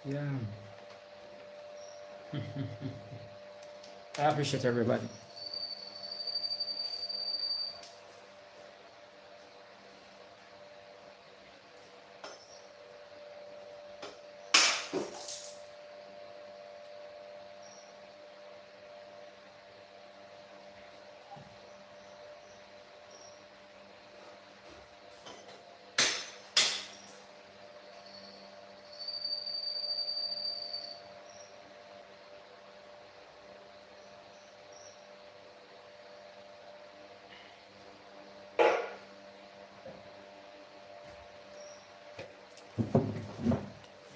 Yeah. I appreciate everybody.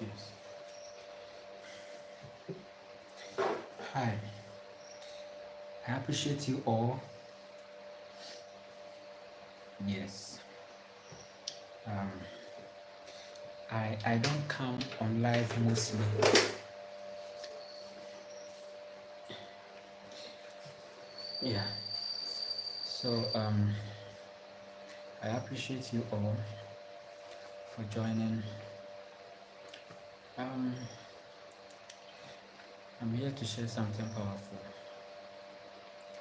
Yes. Hi. I appreciate you all. Yes. Um, I don't come on live mostly. Yeah. So I appreciate you all for joining. Um, I'm here to share something powerful,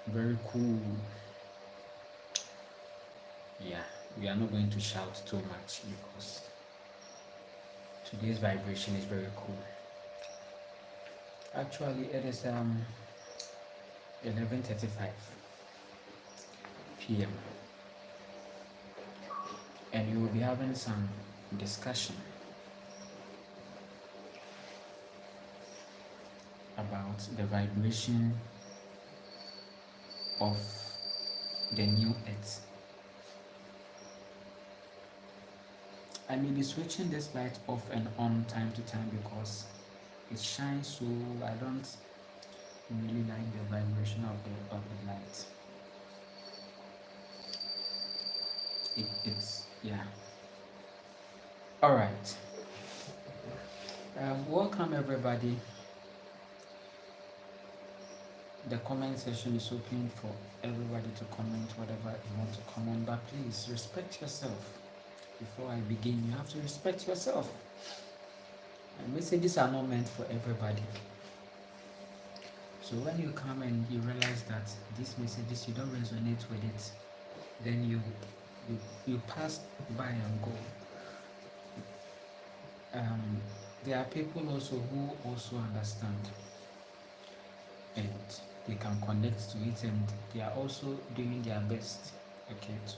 very cool. Yeah, we are not going to shout too much because today's vibration is very cool. Actually, it is 11:35 p.m. and we will be having some discussion about the vibration of the new earth. I may be switching this light off and on time to time because it shines, so I don't really like the vibration of the light. It's yeah. All right. Welcome everybody. The comment section is open for everybody to comment whatever you want to comment, but please respect yourself. Before I begin, you have to respect yourself. And messages are not meant for everybody. So when you come and you realize that these messages you don't resonate with it, then you pass by and go. There are people also who also understand and they can connect to it, and they are also doing their best, okay, to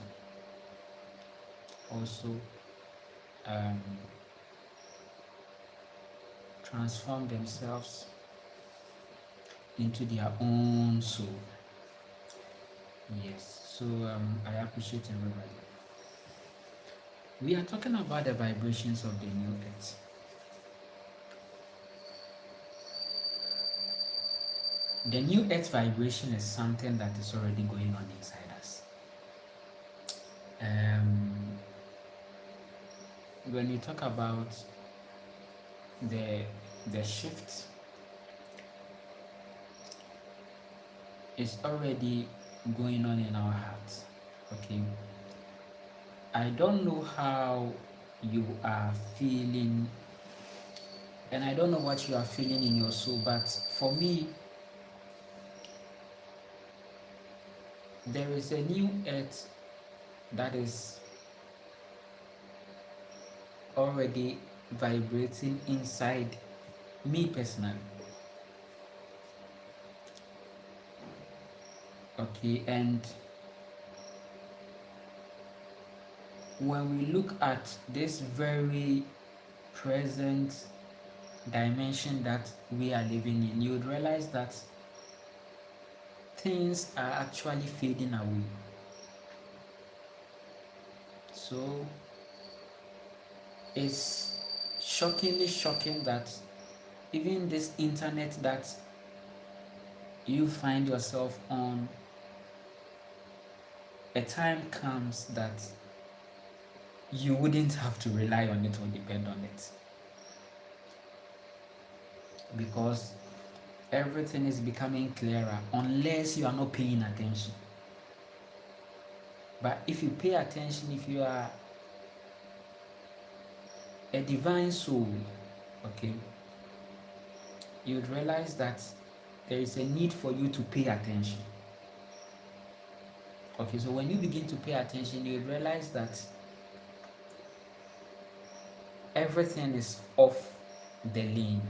also um, transform themselves into their own soul. Yes, so I appreciate everybody. We are talking about the vibrations of the new earth. The new earth vibration is something that is already going on inside us. When you talk about the shift, it's already going on in our hearts. Okay, I don't know how you are feeling, and I don't know what you are feeling in your soul, but for me, there is a new earth that is already vibrating inside me personally. Okay, and when we look at this very present dimension that we are living in, you would realize that things are actually fading away. So it's shockingly shocking that even this internet that you find yourself on, a time comes that you wouldn't have to rely on it or depend on it, because everything is becoming clearer unless you are not paying attention. But if you pay attention, if you are a divine soul, okay, you'd realize that there is a need for you to pay attention. Okay, so when you begin to pay attention, you realize that everything is off the lane.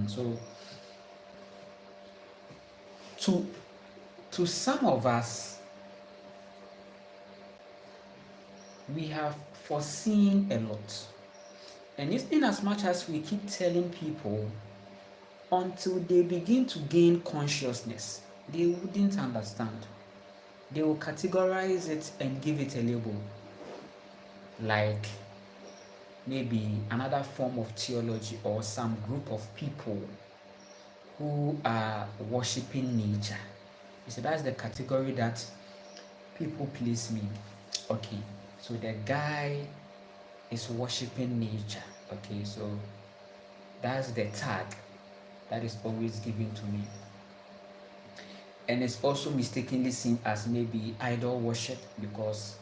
So to some of us, we have foreseen a lot, and it's in as much as we keep telling people, until they begin to gain consciousness, they wouldn't understand. They will categorize it and give it a label, like maybe another form of theology or some group of people who are worshiping nature. You see, that's the category that people place me. Okay, so the guy is worshiping nature. Okay, so that's the tag that is always given to me. And it's also mistakenly seen as maybe idol worship, because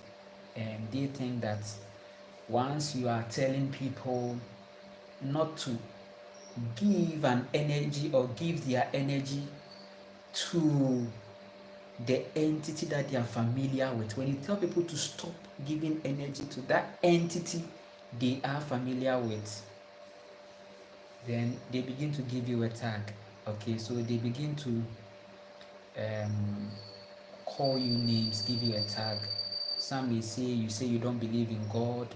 they think that once you are telling people not to give an energy or give their energy to the entity that they are familiar with, when you tell people to stop giving energy to that entity they are familiar with, then they begin to give you a tag. Okay, so they begin to call you names, give you a tag. Some may say you don't believe in God,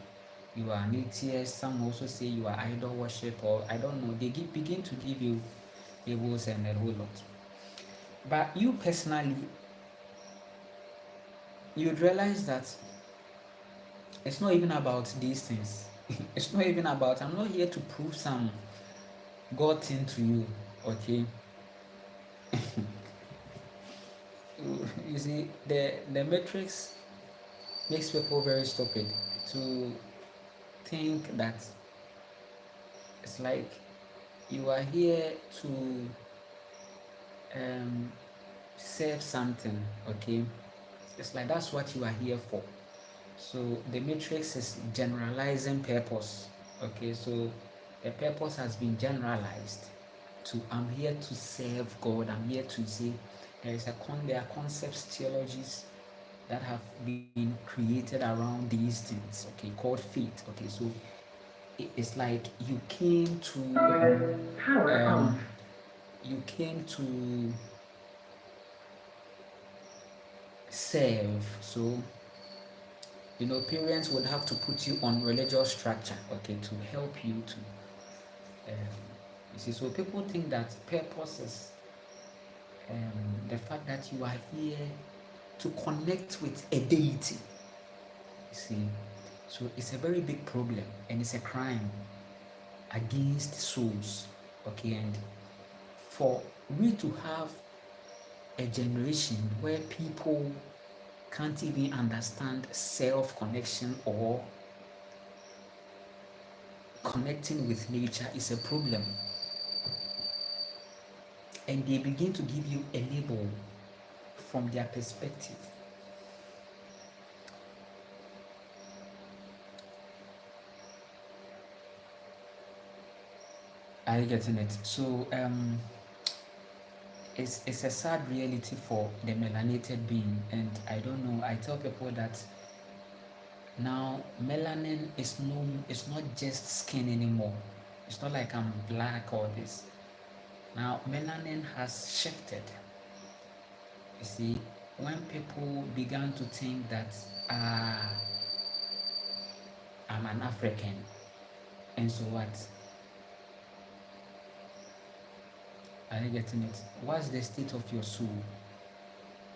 you are an atheist. Some also say you are idol worship, or I don't know. They begin to give you labels and a whole lot. But you personally, you'd realize that it's not even about these things. It's not even about, I'm not here to prove some God thing to you, okay? You see, the matrix makes people very stupid to think that it's like you are here to serve something, okay? It's like that's what you are here for. So the matrix is generalizing purpose, okay? So the purpose has been generalized to, I'm here to serve God. I'm here to say there are concepts, theologies that have been created around these things, okay, called faith. Okay, so it's like you came to you came to serve. So parents would have to put you on religious structure, okay, to help you to you see. So people think that purpose is the fact that you are here to connect with a deity, you see. So it's a very big problem, and it's a crime against souls, okay. And for we to have a generation where people can't even understand self-connection or connecting with nature is a problem. And they begin to give you a label from their perspective. Are you getting it? So it's a sad reality for the melanated being. And I don't know, I tell people that now melanin is not just skin anymore. It's not like I'm black or this. Now melanin has shifted. You see, when people began to think that I'm an African, and so what? Are you getting it? What's the state of your soul?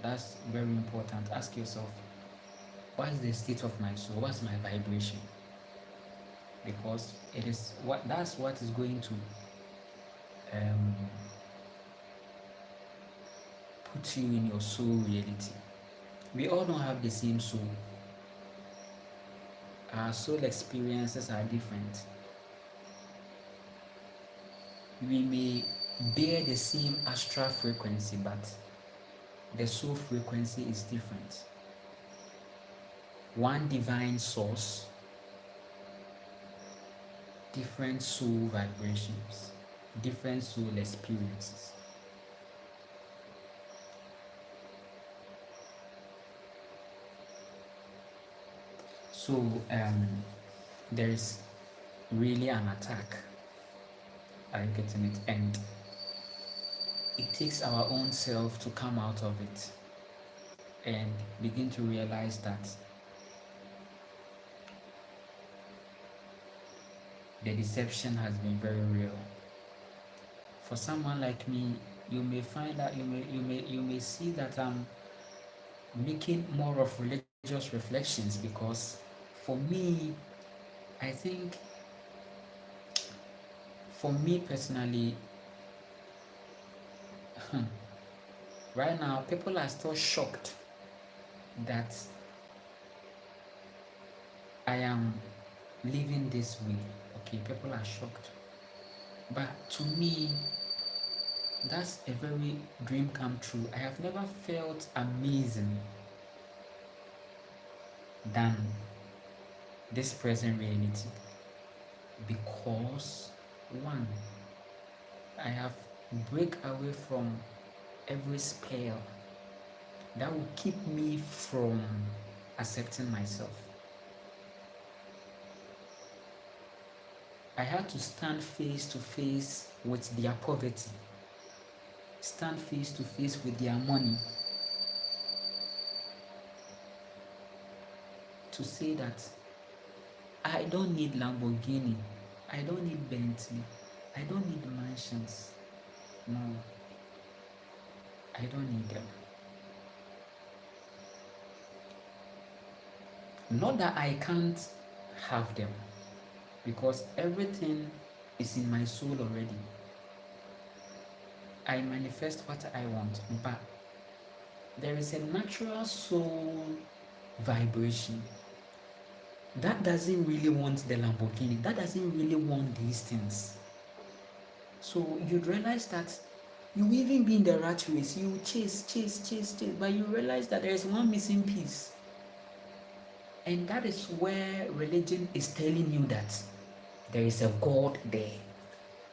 That's very important. Ask yourself, what's the state of my soul? What's my vibration? Because that's what is going to put you in your soul reality. We all don't have the same soul. Our soul experiences are different. We may bear the same astral frequency, but the soul frequency is different. One divine source different soul vibrations, different soul experiences. So there is really an attack. Are you getting it? And it takes our own self to come out of it and begin to realize that the deception has been very real. For someone like me, you may find that you may see that I'm making more of religious reflections, because for me, I think, for me personally, right now people are still shocked that I am living this way. Okay, people are shocked. But to me, that's a very dream come true. I have never felt amazing than this present reality, because one, I have break away from every spell that will keep me from accepting myself. I had to stand face to face with their poverty, stand face to face with their money, to say that I don't need Lamborghini, I don't need Bentley, I don't need mansions. No, I don't need them. Not that I can't have them, because everything is in my soul already. I manifest what I want, but there is a natural soul vibration that doesn't really want the Lamborghini, that doesn't really want these things. So you'd realize that you even be in the rat race, you chase, but you realize that there is one missing piece. And that is where religion is telling you that there is a God there.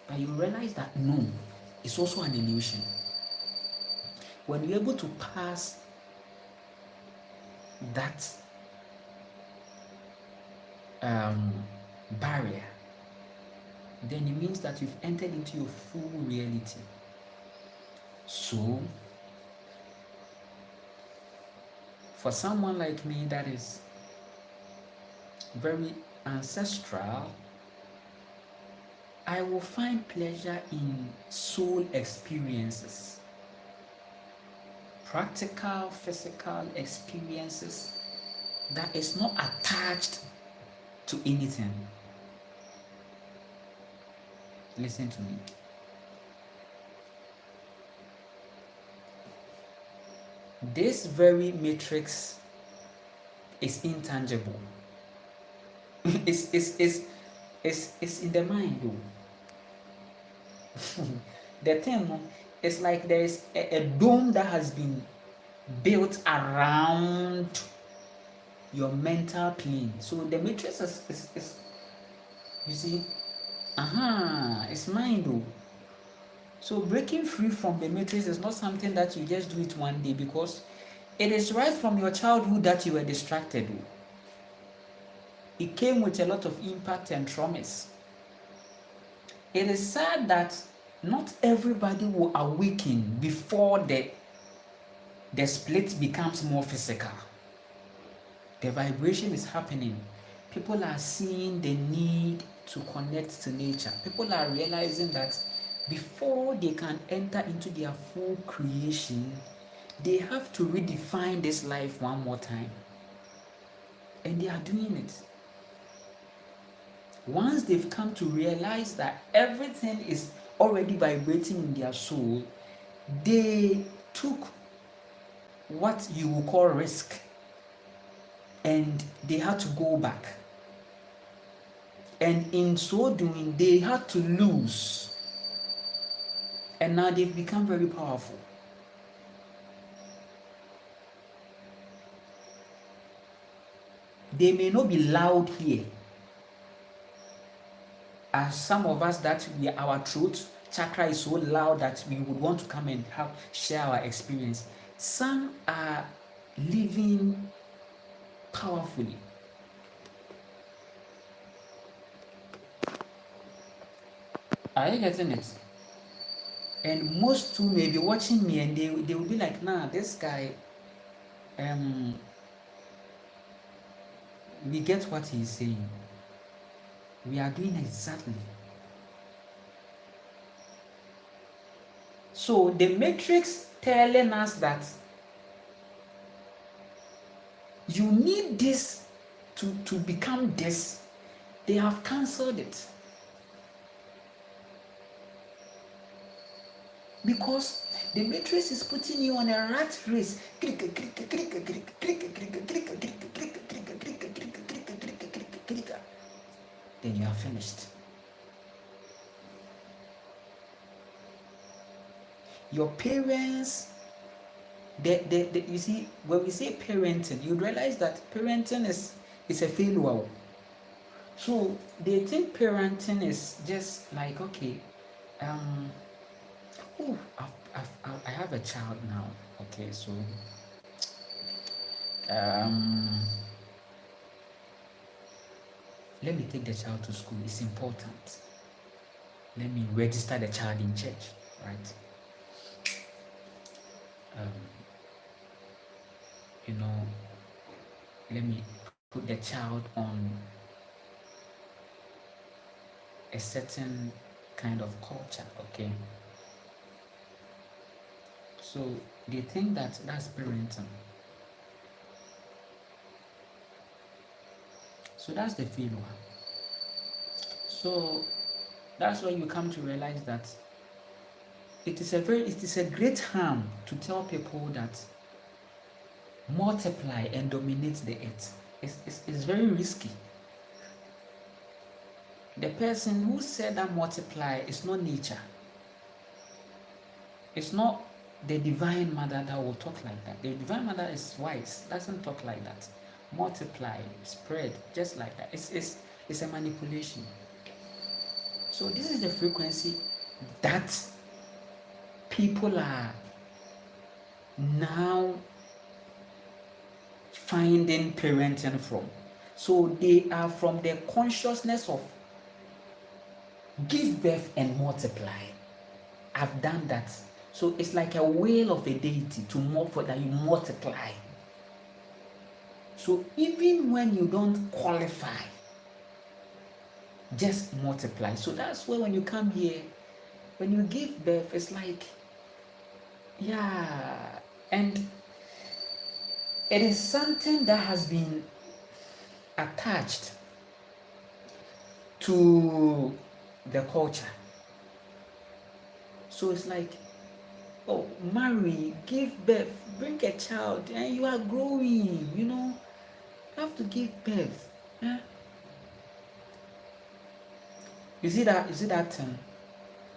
But you realize that no, it's also an illusion. When you're able to pass that barrier, then it means that you've entered into your full reality. So, for someone like me that is very ancestral, I will find pleasure in soul experiences, practical, physical experiences that is not attached to anything. Listen to me. This very matrix is intangible. it's in the mind, though. The thing is like there is a dome that has been built around your mental plane. So the matrix is you see, it's mind, though. So breaking free from the matrix is not something that you just do it one day, because it is right from your childhood that you were distracted. It came with a lot of impact and traumas. It is sad that not everybody will awaken before the split becomes more physical. The vibration is happening. People are seeing the need to connect to nature. People are realizing that before they can enter into their full creation, they have to redefine this life one more time. And they are doing it. Once they've come to realize that everything is already vibrating in their soul, they took what you will call risk, and they had to go back. And in so doing, they had to lose. And now they've become very powerful. They may not be loud here. as some of us that our throat chakra is so loud that we would want to come and share our experience. Some are living powerfully. Are you getting it? And most too may be watching me and they will be like, nah, this guy, we get what he's saying. We are doing exactly. So the matrix telling us that you need this to become this. They have cancelled it. Because the matrix is putting you on a rat race. Then you are finished. Your parents, you see, when we say parenting, you realize that parenting is a failure. So they think parenting is just like, okay, I have a child now. Okay, so let me take the child to school. It's important. Let me register the child in church, right? Let me put the child on a certain kind of culture, okay? So they think that that's parenting. So that's the failure. So that's why you come to realize that it is a great harm to tell people that multiply and dominate the earth. It's very risky. The person who said that multiply is not nature. It's not the divine mother that will talk like that. The divine mother is wise, doesn't talk like that. Multiply, spread, just like that. It's a manipulation. So this is the frequency that people are now finding parenting from. So they are from the consciousness of give birth and multiply. I've done that. So it's like a will of a deity for that you multiply. So even when you don't qualify, just multiply. So that's why when you come here, when you give birth, it's like, yeah, and it is something that has been attached to the culture. So it's like, oh, marry, give birth, bring a child, and you are growing, you have to give birth. Yeah? You see that thing?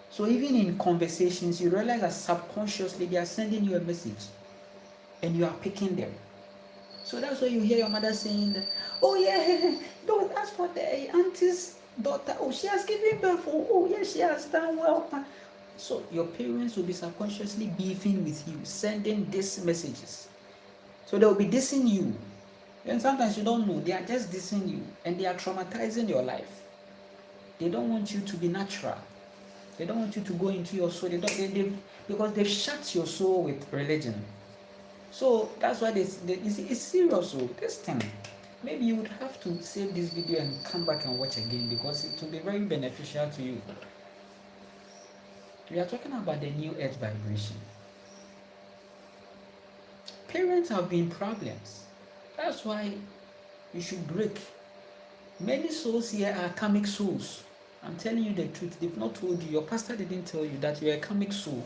So even in conversations, you realize that subconsciously they are sending you a message and you are picking them. So that's why you hear your mother saying that, oh yeah, don't ask for the auntie's daughter. Oh, she has given birth. Oh yes, she has done well. So your parents will be subconsciously beefing with you, sending these messages. So they will be dissing you. And sometimes you don't know, they are just dissing you and they are traumatizing your life. They don't want you to be natural. They don't want you to go into your soul. Because they've shut your soul with religion. So that's why it's serious. So this thing, maybe you would have to save this video and come back and watch again because it will be very beneficial to you. We are talking about the new earth vibration. Parents have been problems. That's why you should break. Many souls here are karmic souls. I'm telling you the truth. They've not told you. Your pastor didn't tell you that you're a karmic soul.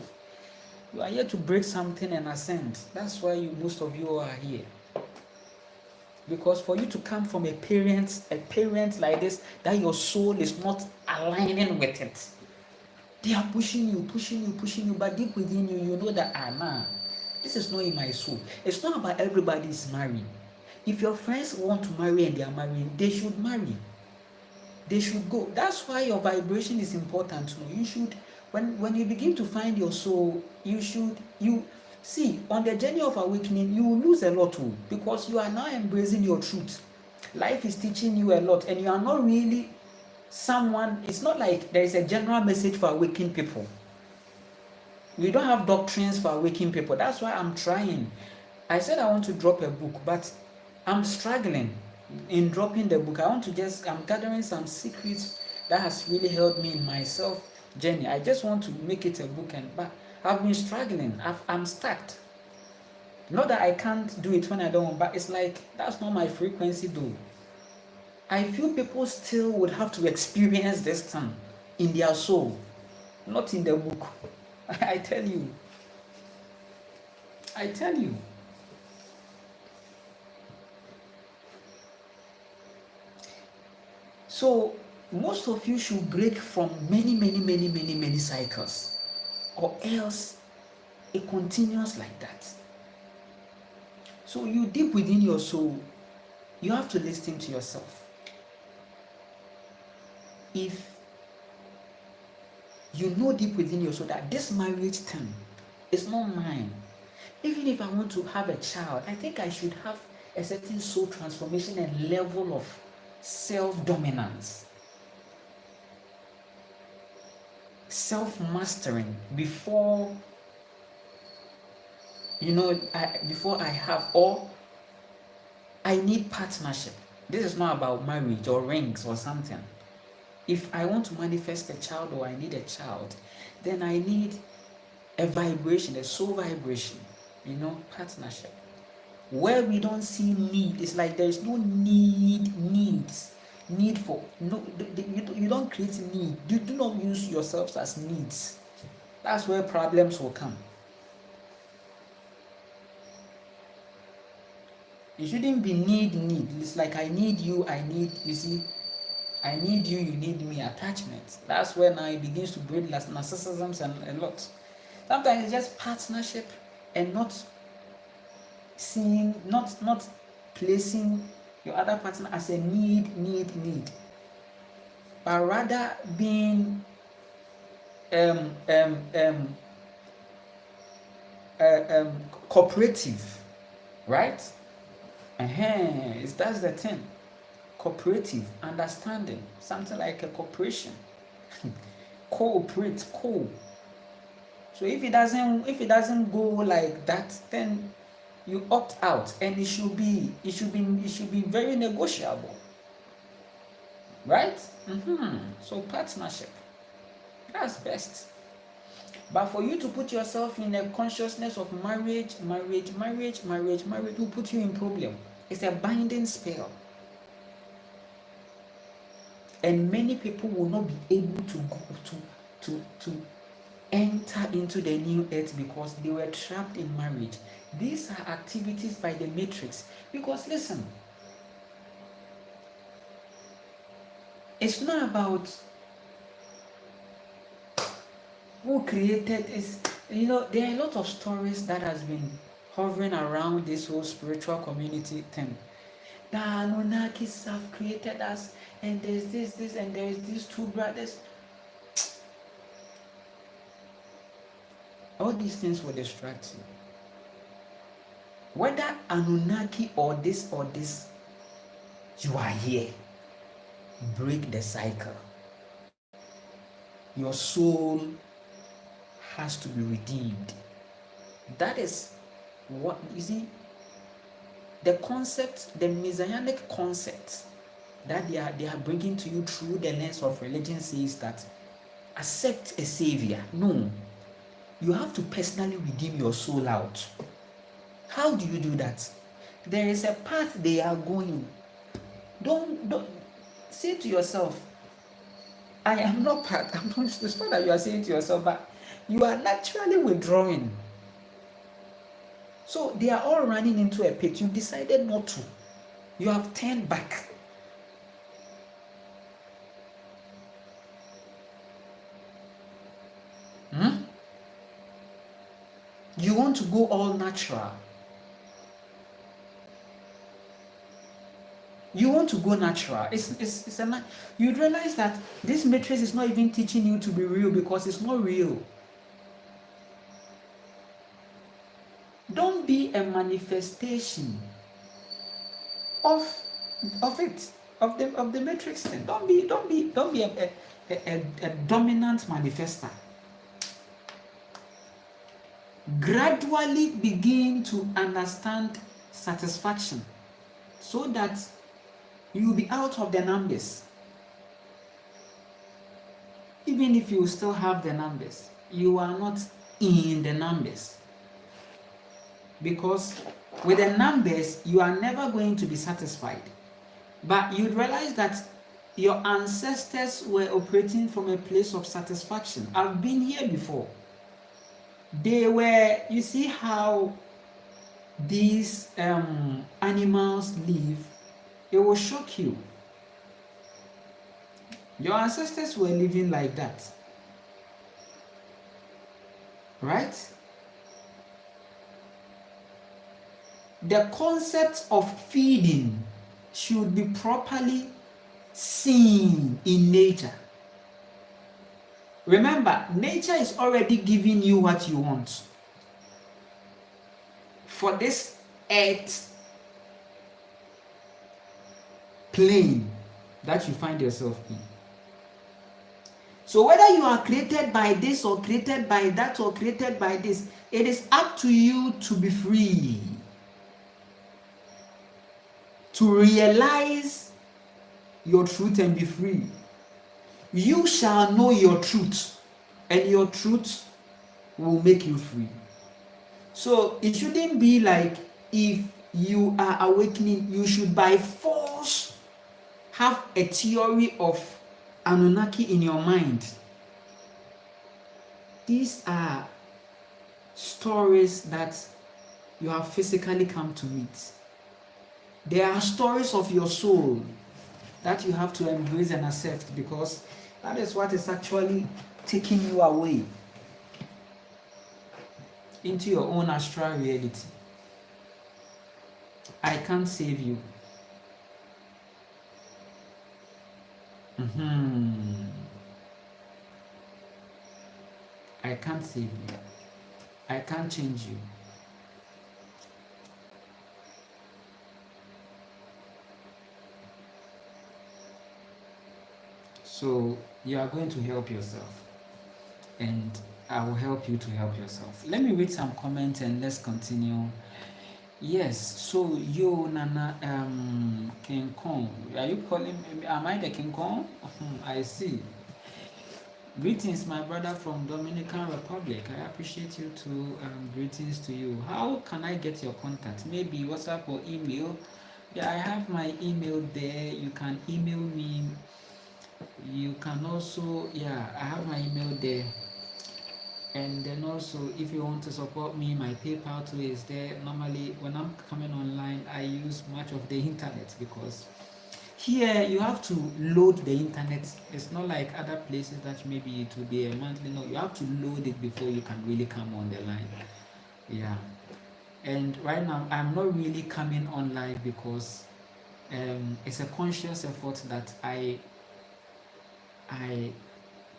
You are here to break something and ascend. That's why most of you are here. Because for you to come from a parent like this, that your soul is not aligning with it. They are pushing you, but deep within you, you know that, nah, this is not in my soul. It's not about everybody's marrying. If your friends want to marry and they are marrying, they should marry. they should go. That's why your vibration is important. You should, when you begin to find your soul, you see, on the journey of awakening, you will lose a lot too, because you are now embracing your truth. Life is teaching you a lot, and you are not really someone. It's not like there is a general message for awakening people. We don't have doctrines for awakening people. That's why I'm trying. I said I want to drop a book, but I'm struggling in dropping the book. I'm gathering some secrets that has really helped me in my self journey. I just want to make it a book, but I've been struggling. I'm stuck. Not that I can't do it when I don't, but it's like that's not my frequency though. I feel people still would have to experience this thing in their soul, not in the book. I tell you. I tell you. So most of you should break from many cycles, or else it continues like that. So you deep within your soul, you have to listen to yourself. If you know deep within your soul that this marriage thing is not mine, even if I want to have a child, I think I should have a certain soul transformation and level of self-dominance, self-mastering before before I have, or I need partnership. This is not about marriage or rings or something. If I want to manifest a child or I need a child, then I need a vibration, a soul vibration, partnership. Where we don't see need, it's like there is no need for, no, you don't create need. You do not use yourselves as needs. That's where problems will come. It shouldn't be need. It's like I need you, I need you, you need me, attachment. That's when I begins to breed narcissisms and a lot. Sometimes it's just partnership and not seeing, not placing your other partner as a need, but rather being cooperative, right? That's the thing. Cooperative, understanding, something like a cooperation. Cooperate, So if it doesn't go like that, then you opt out, and it should be very negotiable, right? So partnership, that's best. But for you to put yourself in a consciousness of marriage will put you in problem. It's a binding spell. And many people will not be able to go to enter into the new earth because they were trapped in marriage. These are activities by the matrix. Because listen, it's not about who created is, there are a lot of stories that has been hovering around this whole spiritual community thing. The Anunnakis have created us, and there's this, and there's these two brothers. All these things will distract you. Whether Anunnaki or this, you are here. Break the cycle. Your soul has to be redeemed. That is what, you see, the concept, the messianic concept that they are bringing to you through the lens of religion says that accept a savior. No, you have to personally redeem your soul out. How do you do that? There is a path they are going. Don't say to yourself, I am not part. It's not that you are saying to yourself, but you are naturally withdrawing. So they are all running into a pit. You've decided not to. You have turned back. You want to go all natural. You want to go natural. You'd realize that this matrix is not even teaching you to be real because it's not real. Don't be a manifestation of it, of the matrix thing. Don't be a dominant manifester. Gradually begin to understand satisfaction so that you will be out of the numbers. Even if you still have the numbers, you are not in the numbers. Because with the numbers, you are never going to be satisfied. But you'd realize that your ancestors were operating from a place of satisfaction. I've been here before. They were, you see how these animals live? It will shock you. Your ancestors were living like that. Right? The concept of feeding should be properly seen in nature. Remember, nature is already giving you what you want. For this earth plane that you find yourself in. So whether you are created by this or created by that or created by this, it is up to you to be free. To realize your truth and be free. You shall know your truth, and your truth will make you free. So it shouldn't be like if you are awakening, you should by force have a theory of Anunnaki in your mind. These are stories that you have physically come to meet. They are stories of your soul that you have to embrace and accept, because that is what is actually taking you away into your own astral reality. I can't save you. I can't save you. I can't change you. So you are going to help yourself, and I will help you to help yourself. Let me read some comments and let's continue. Yes, so you Nana King Kong, are you calling me? Am I the King Kong? I see. Greetings, my brother from Dominican Republic. I appreciate you too. Greetings to you. How can I get your contact? Maybe WhatsApp or email? Yeah, I have my email there. You can email me. You can also, yeah, I have my email there. And then also, if you want to support me, my PayPal too is there. Normally, when I'm coming online, I use much of the internet, because here you have to load the internet. It's not like other places that maybe it will be a monthly. No, you have to load it before you can really come on the line. Yeah. And right now, I'm not really coming on live because it's a conscious effort that I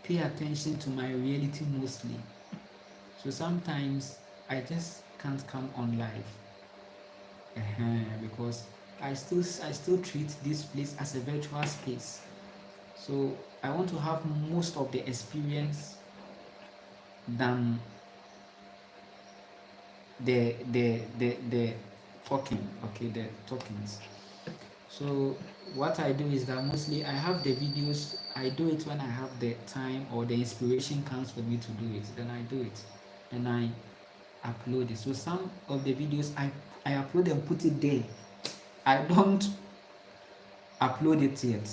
pay attention to my reality mostly. So sometimes I just can't come on live because I still treat this place as a virtual space. So I want to have most of the experience than the talking, okay, the talkings. So what I do is that mostly I have the videos. I do it when I have the time or the inspiration comes for me to do it. Then I do it, and I upload it. So some of the videos I upload and put it there. I don't upload it yet.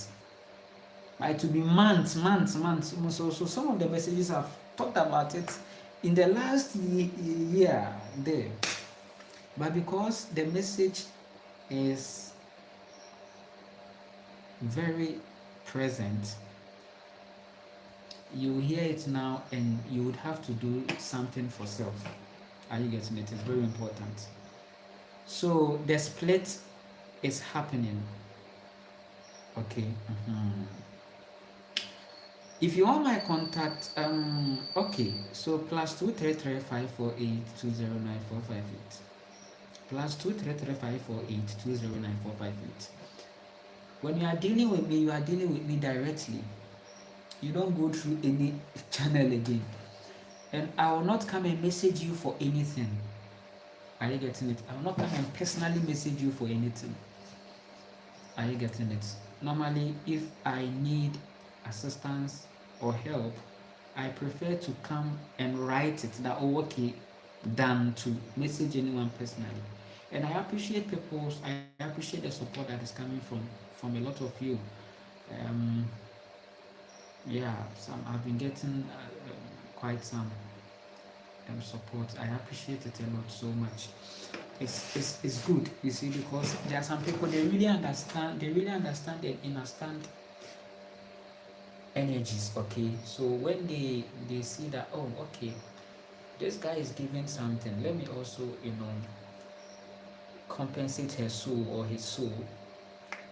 It will be months. So some of the messages I've talked about it in the last year there, but because the message is very present, you hear it now, and you would have to do something for self. Are you getting it? It's very important. So the split is happening. Okay. If you want my contact, okay, so +23354820945 +23354820945. When you are dealing with me, you are dealing with me directly. You don't go through any channel again. And I will not come and message you for anything. Are you getting it? I will not come and personally message you for anything. Are you getting it? Normally, if I need assistance or help, I prefer to come and write it that, oh, okay, than to message anyone personally. And I appreciate I appreciate the support that is coming from a lot of you. Um, yeah, I've been getting quite some support. I appreciate it a lot so much. It's good, you see, because there are some people they really understand and understand energies. Okay, so when they see that, oh, okay, this guy is giving something, let me also, compensate her soul or his soul.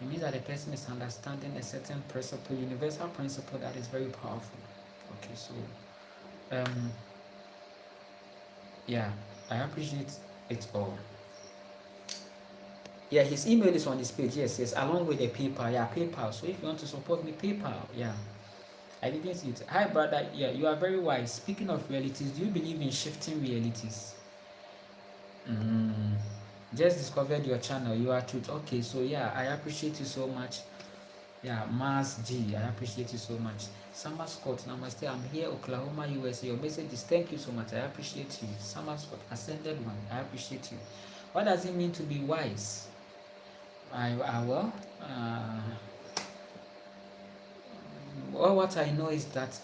It means that the person is understanding a certain principle, universal principle that is very powerful. Okay, so um yeah, I appreciate it all. Yeah, his email is on this page. Yes, yes, along with the PayPal. Yeah, PayPal. So if you want to support me, PayPal. Yeah, I didn't see it. Hi, brother. Yeah, you are very wise. Speaking of realities, do you believe in shifting realities? Mm. Just discovered your channel. You are truth. Okay, so yeah, I appreciate you so much. Yeah, Mars G, I appreciate you so much. Summer Scott, namaste. I'm here, Oklahoma, USA. Your message is thank you so much. I appreciate you. Summer Scott, Ascended One, I appreciate you. What does it mean to be wise? Well, what I know is that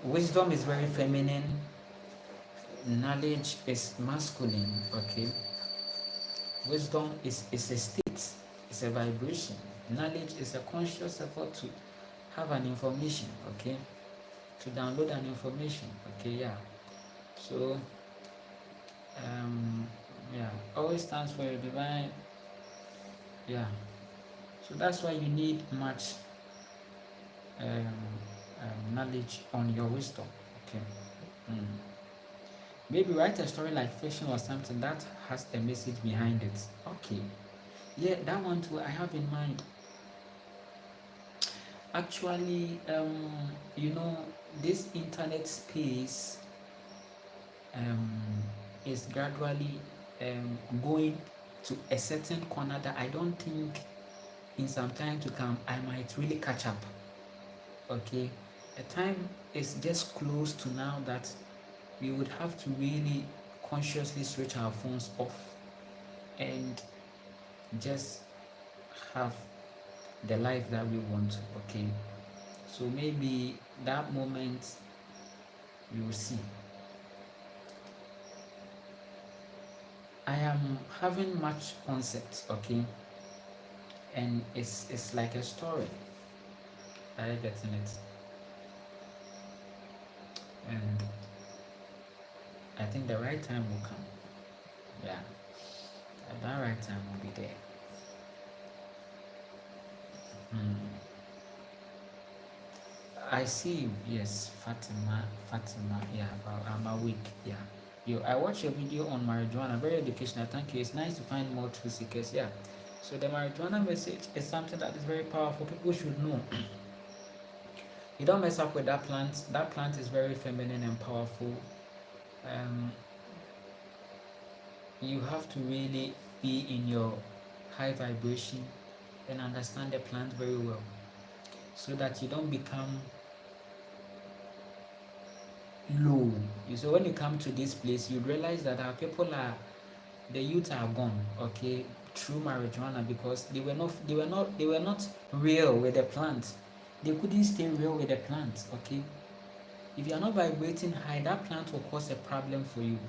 wisdom is very feminine, knowledge is masculine. Okay, wisdom is a state, it's a vibration. Knowledge is a conscious effort to have an information. Okay, to download an information. Okay, yeah. So yeah, always stands for a divine. Yeah. So that's why you need much um, knowledge on your wisdom. Okay. Mm. Maybe write a story like fiction or something that has a message behind it. Okay. Yeah, that one too I have in mind. Actually, this internet space um, is gradually going to a certain corner that I don't think in some time to come I might really catch up. Okay, a time is just close to now that we would have to really consciously switch our phones off and just have the life that we want. Okay, so maybe that moment you will see. I am having much concepts. Okay, and it's like a story. Are you getting it? And I think the right time will come. Yeah, that right time will be there. Hmm. I see you. Yes, Fatima. Fatima. Yeah, I'm awake. Yeah. I watched your video on marijuana. Very educational. Thank you. It's nice to find more truth seekers. Yeah. So the marijuana message is something that is very powerful. People should know. You don't mess up with that plant. That plant is very feminine and powerful. Um, you have to really be in your high vibration and understand the plant very well, so that you don't become low. So when you come to this place, you realize that our people are, the youth are gone. Okay, through marijuana, because they were not real with the plant. They couldn't stay real with the plant. Okay, if you are not vibrating high, that plant will cause a problem for you.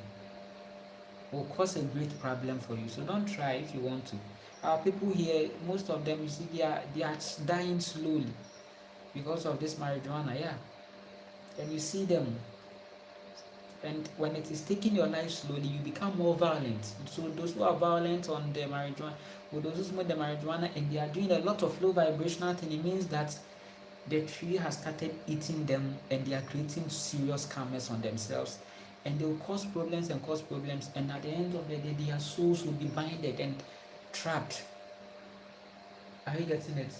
Will cause a great problem for you. So don't try if you want to. Our people here, most of them, you see, they are dying slowly because of this marijuana. Yeah, and you see them And when it is taking your life slowly, you become more violent. So those who are violent on the marijuana, or those who smoke the marijuana and they are doing a lot of low vibrational thing, it means that the tree has started eating them and they are creating serious karmas on themselves. And they will cause problems and cause problems. And at the end of the day, their souls will be binded and trapped. Are you getting it?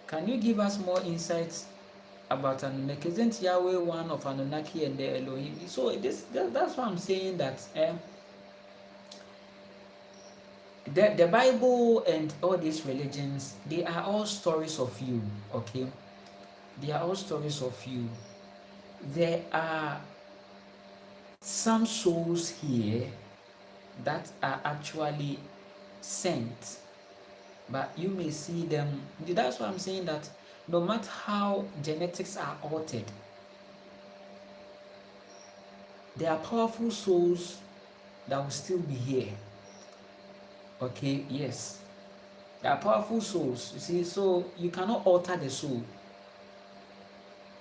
Can you give us more insights about Anunnaki? Isn't Yahweh one of Anunnaki and the Elohim? So that's why I'm saying that the Bible and all these religions, they are all stories of you, okay? They are all stories of you. There are some souls here that are actually sent, but you may see them. That's why I'm saying that no matter how genetics are altered, there are powerful souls that will still be here. Okay, yes. There are powerful souls, you see, so you cannot alter the soul.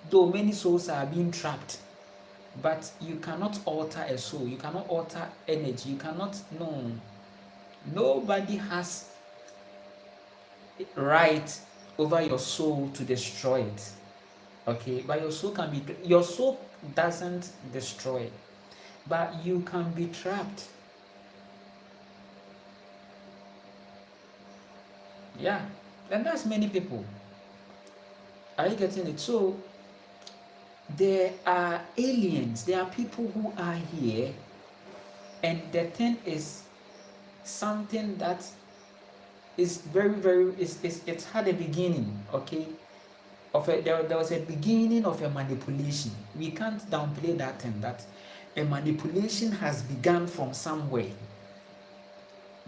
Though many souls are being trapped, but you cannot alter a soul. You cannot alter energy. You cannot, no. Nobody has right over your soul to destroy it. Okay, but your soul doesn't destroy, but you can be trapped. Yeah, and that's many people. Are you getting it? So there are aliens, there are people who are here, and the thing is something that is very, very, it's had a beginning, okay? There was a beginning of a manipulation. We can't downplay that thing, that a manipulation has begun from somewhere.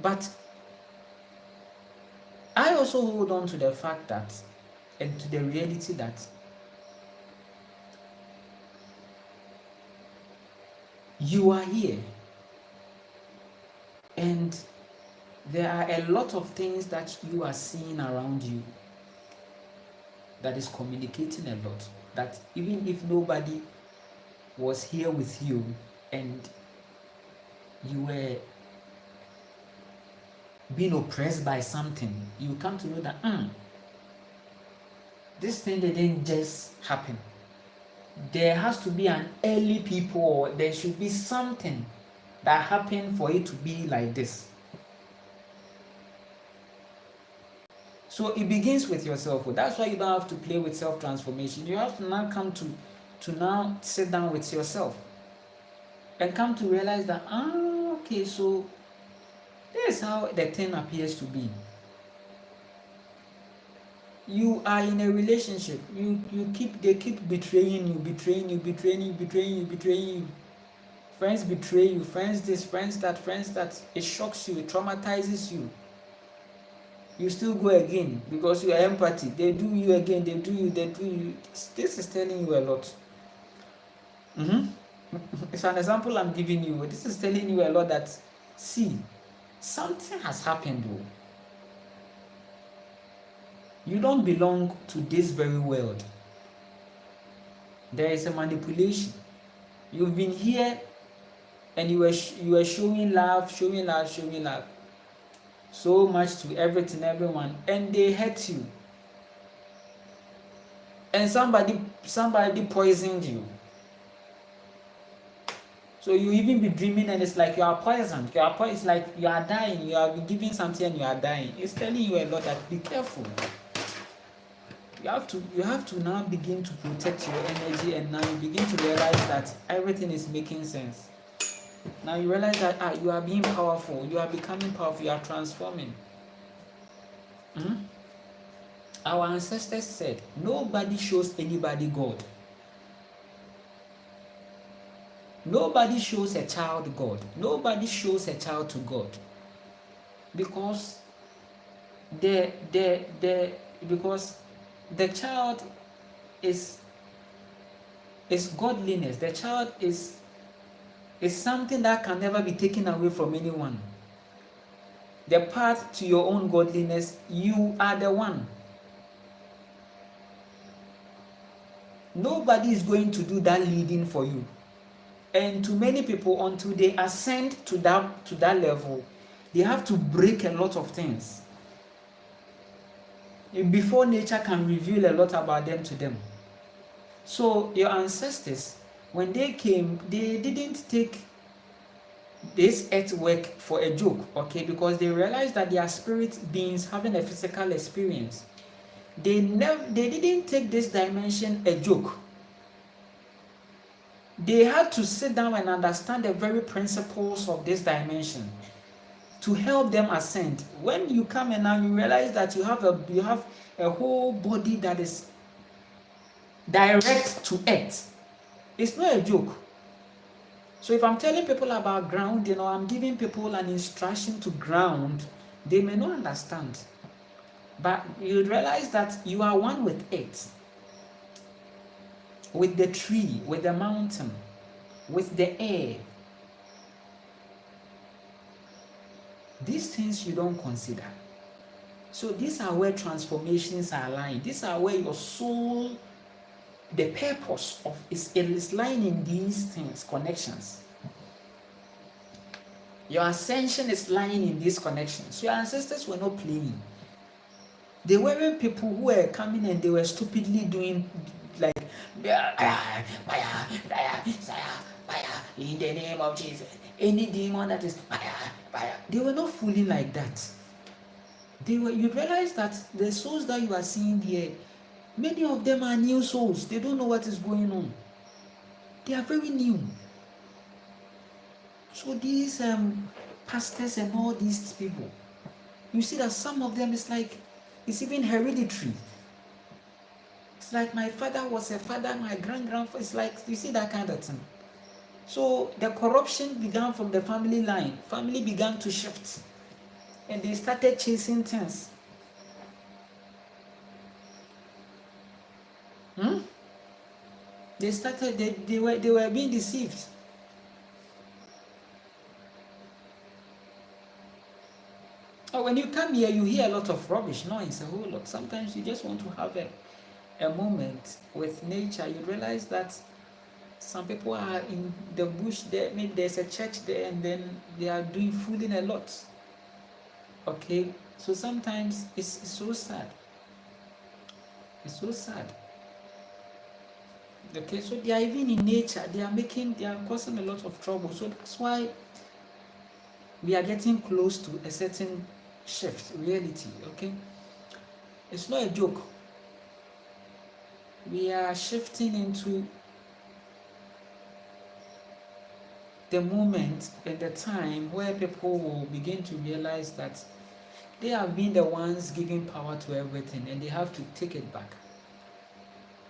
But I also hold on to the fact that, and to the reality that you are here, and there are a lot of things that you are seeing around you that is communicating a lot, that even if nobody was here with you and you were being oppressed by something, you come to know that this thing didn't just happen. There has to be an early people, or there should be something that happened for it to be like this. So it begins with yourself. That's why you don't have to play with self-transformation. You have to now come to now sit down with yourself and come to realize that, okay, so this is how the thing appears to be. You are in a relationship. They keep betraying you. Friends betray you, friends this, friends that. It shocks you, it traumatizes you. You still go again because you are empathy. They do you again, they do you. This is telling you a lot. It's an example I'm giving you. This is telling you a lot that, see, something has happened though. You don't belong to this very world. There is a manipulation. You've been here and you were showing love so much to everyone, and they hurt you. And somebody poisoned you. So you even be dreaming and it's like you are poisoned. It's like you are dying. You are giving something and you are dying. It's telling you a lot that be careful. You have to now begin to protect your energy, and now you begin to realize that everything is making sense. Now you realize that you are being powerful, you are becoming powerful, you are transforming. Our ancestors said, nobody shows anybody God. Nobody shows a child God. Nobody shows a child to God. Because the child is godliness. The child is something that can never be taken away from anyone. The path to your own godliness, you are the one. Nobody is going to do that leading for you. And to many people, until they ascend to that level, they have to break a lot of things before nature can reveal a lot about them to them. So your ancestors, when they came, they didn't take this earthwork for a joke, okay? Because they realized that they are spirit beings having a physical experience. They didn't take this dimension a joke. They had to sit down and understand the very principles of this dimension to help them ascend. When you come in and you realize that you have a whole body that is direct to earth, it's not a joke. So if I'm telling people about ground, I'm giving people an instruction to ground, they may not understand. But you realize that you are one with it, with the tree, with the mountain, with the air. These things you don't consider. So these are where transformations are lying. These are where your soul, the purpose of it is lying in these things, connections. Your ascension is lying in these connections. Your ancestors were not playing. They weren't people who were coming and they were stupidly doing like in the name of Jesus. Any demon that is they were not fooling like that. You realize that the souls that you are seeing here, many of them are new souls. They don't know what is going on. They are very new. So these pastors and all these people, you see that some of them is like, it's even hereditary. It's like my father was a father, my grandfather. It's like, you see that kind of thing. So the corruption began from the family line. Family began to shift. And they started chasing things. They were being deceived. Oh, when you come here, you hear a lot of rubbish, noise, a whole lot. Sometimes you just want to have a moment with nature. You realize that some people are in the bush there, maybe there's a church there, and then they are doing fooling a lot. Okay, so sometimes it's so sad. It's so sad. Okay, so they are even in nature, they are causing a lot of trouble. So that's why we are getting close to a certain shift, reality. Okay, it's not a joke. We are shifting into the moment and the time where people will begin to realize that they have been the ones giving power to everything and they have to take it back.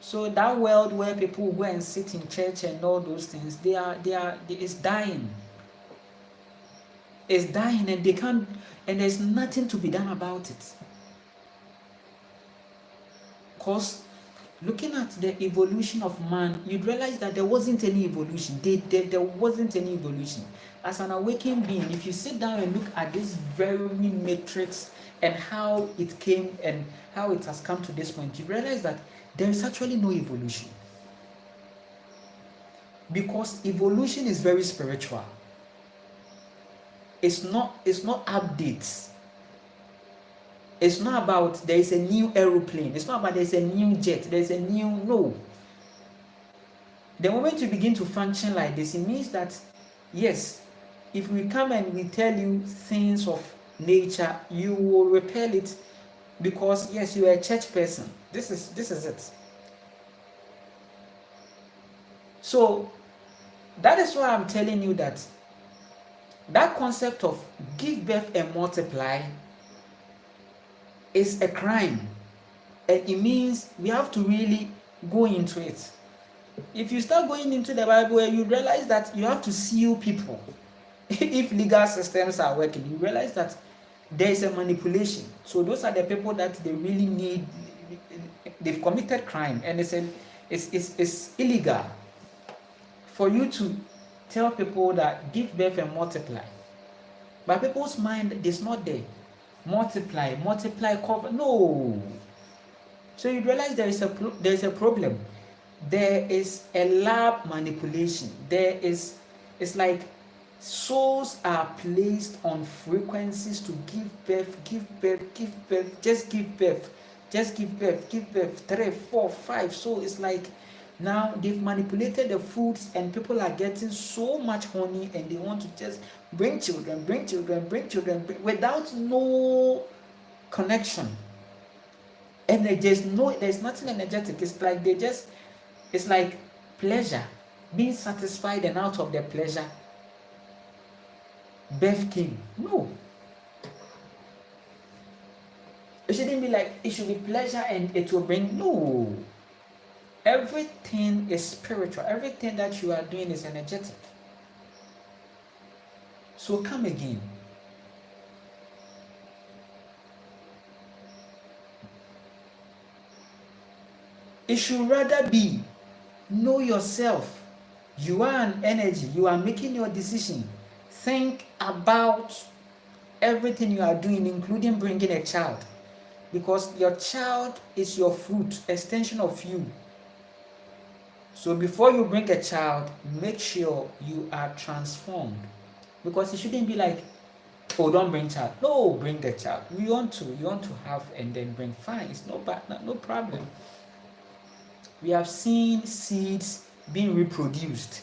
So that world where people go and sit in church and all those things, it's dying. It's dying and they can't, and there's nothing to be done about it. Because looking at the evolution of man, you'd realize that there wasn't any evolution. There wasn't any evolution. As an awakened being, if you sit down and look at this very matrix and how it came and how it has come to this point, you realize that there is actually no evolution. Because evolution is very spiritual. It's not updates. It's not about there is a new aeroplane. It's not about there is a new jet. There's a new, no. The moment you begin to function like this, it means that, yes, if we come and we tell you things of nature, you will repel it because, yes, you are a church person. This is it. So that is why I'm telling you that concept of give birth and multiply is a crime, and it means we have to really go into it. If you start going into the Bible, you realize that you have to seal people. If legal systems are working, you realize that there is a manipulation. So those are the people that they really need. They've committed crime, and it's illegal for you to tell people that give birth and multiply. But people's mind is not there. Multiply, cover. No. So you realize there is a problem. there is a lab manipulation. It's like souls are placed on frequencies to give birth, just give birth, give birth, 3, 4, 5. So it's like now they've manipulated the foods and people are getting so much honey and they want to just bring children, without no connection. And there's nothing energetic. It's like pleasure, being satisfied, and out of the pleasure, birth came. No. It shouldn't be like it should be pleasure and it will bring. No. Everything is spiritual. Everything that you are doing is energetic. So come again. It should rather be know yourself. You are an energy. You are making your decision. Think about everything you are doing, including bringing a child. Because your child is your fruit, extension of you. So before you bring a child, make sure you are transformed. Because it shouldn't be like, oh, don't bring child. No, bring the child. You want to have and then bring. Fine, it's no problem. We have seen seeds being reproduced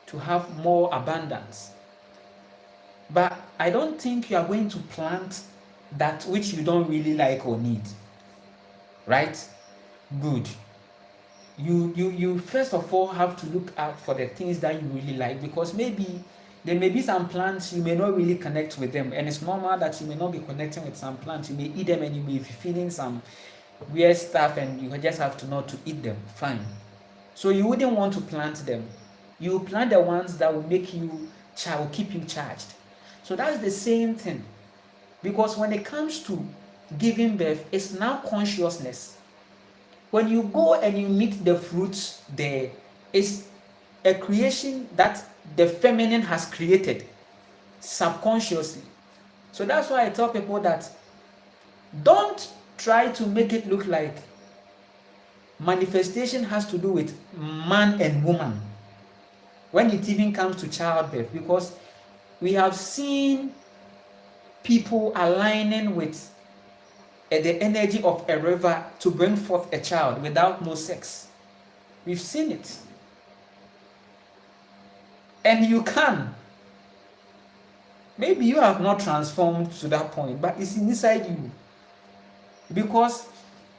to have more abundance. But I don't think you are going to plant that which you don't really like or need. Right? Good. You first of all have to look out for the things that you really like, because maybe there may be some plants you may not really connect with them, and it's normal that you may not be connecting with some plants. You may eat them and you may be feeling some weird stuff and you just have to not to eat them. Fine. So you wouldn't want to plant them. You plant the ones that will make you will keep you charged. So that's the same thing, because when it comes to giving birth, it's now consciousness. When you go and you meet the fruits there, it's a creation that the feminine has created subconsciously. So that's why I tell people that don't try to make it look like manifestation has to do with man and woman when it even comes to childbirth, because we have seen people aligning with the energy of a river to bring forth a child without no sex. We've seen it. And you can. Maybe you have not transformed to that point, but it's inside you. Because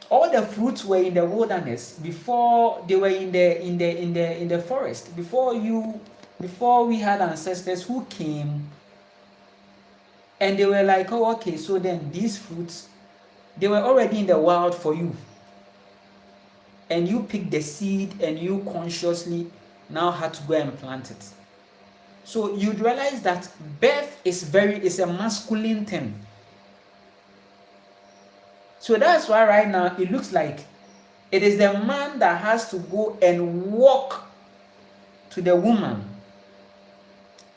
all the fruits were in the wilderness before they were in the forest. Before we had ancestors who came and they were like, oh, okay, so then these fruits, they were already in the wild for you. And you picked the seed and you consciously now had to go and plant it. So you'd realize that birth is a masculine thing. So that's why right now it looks like it is the man that has to go and walk to the woman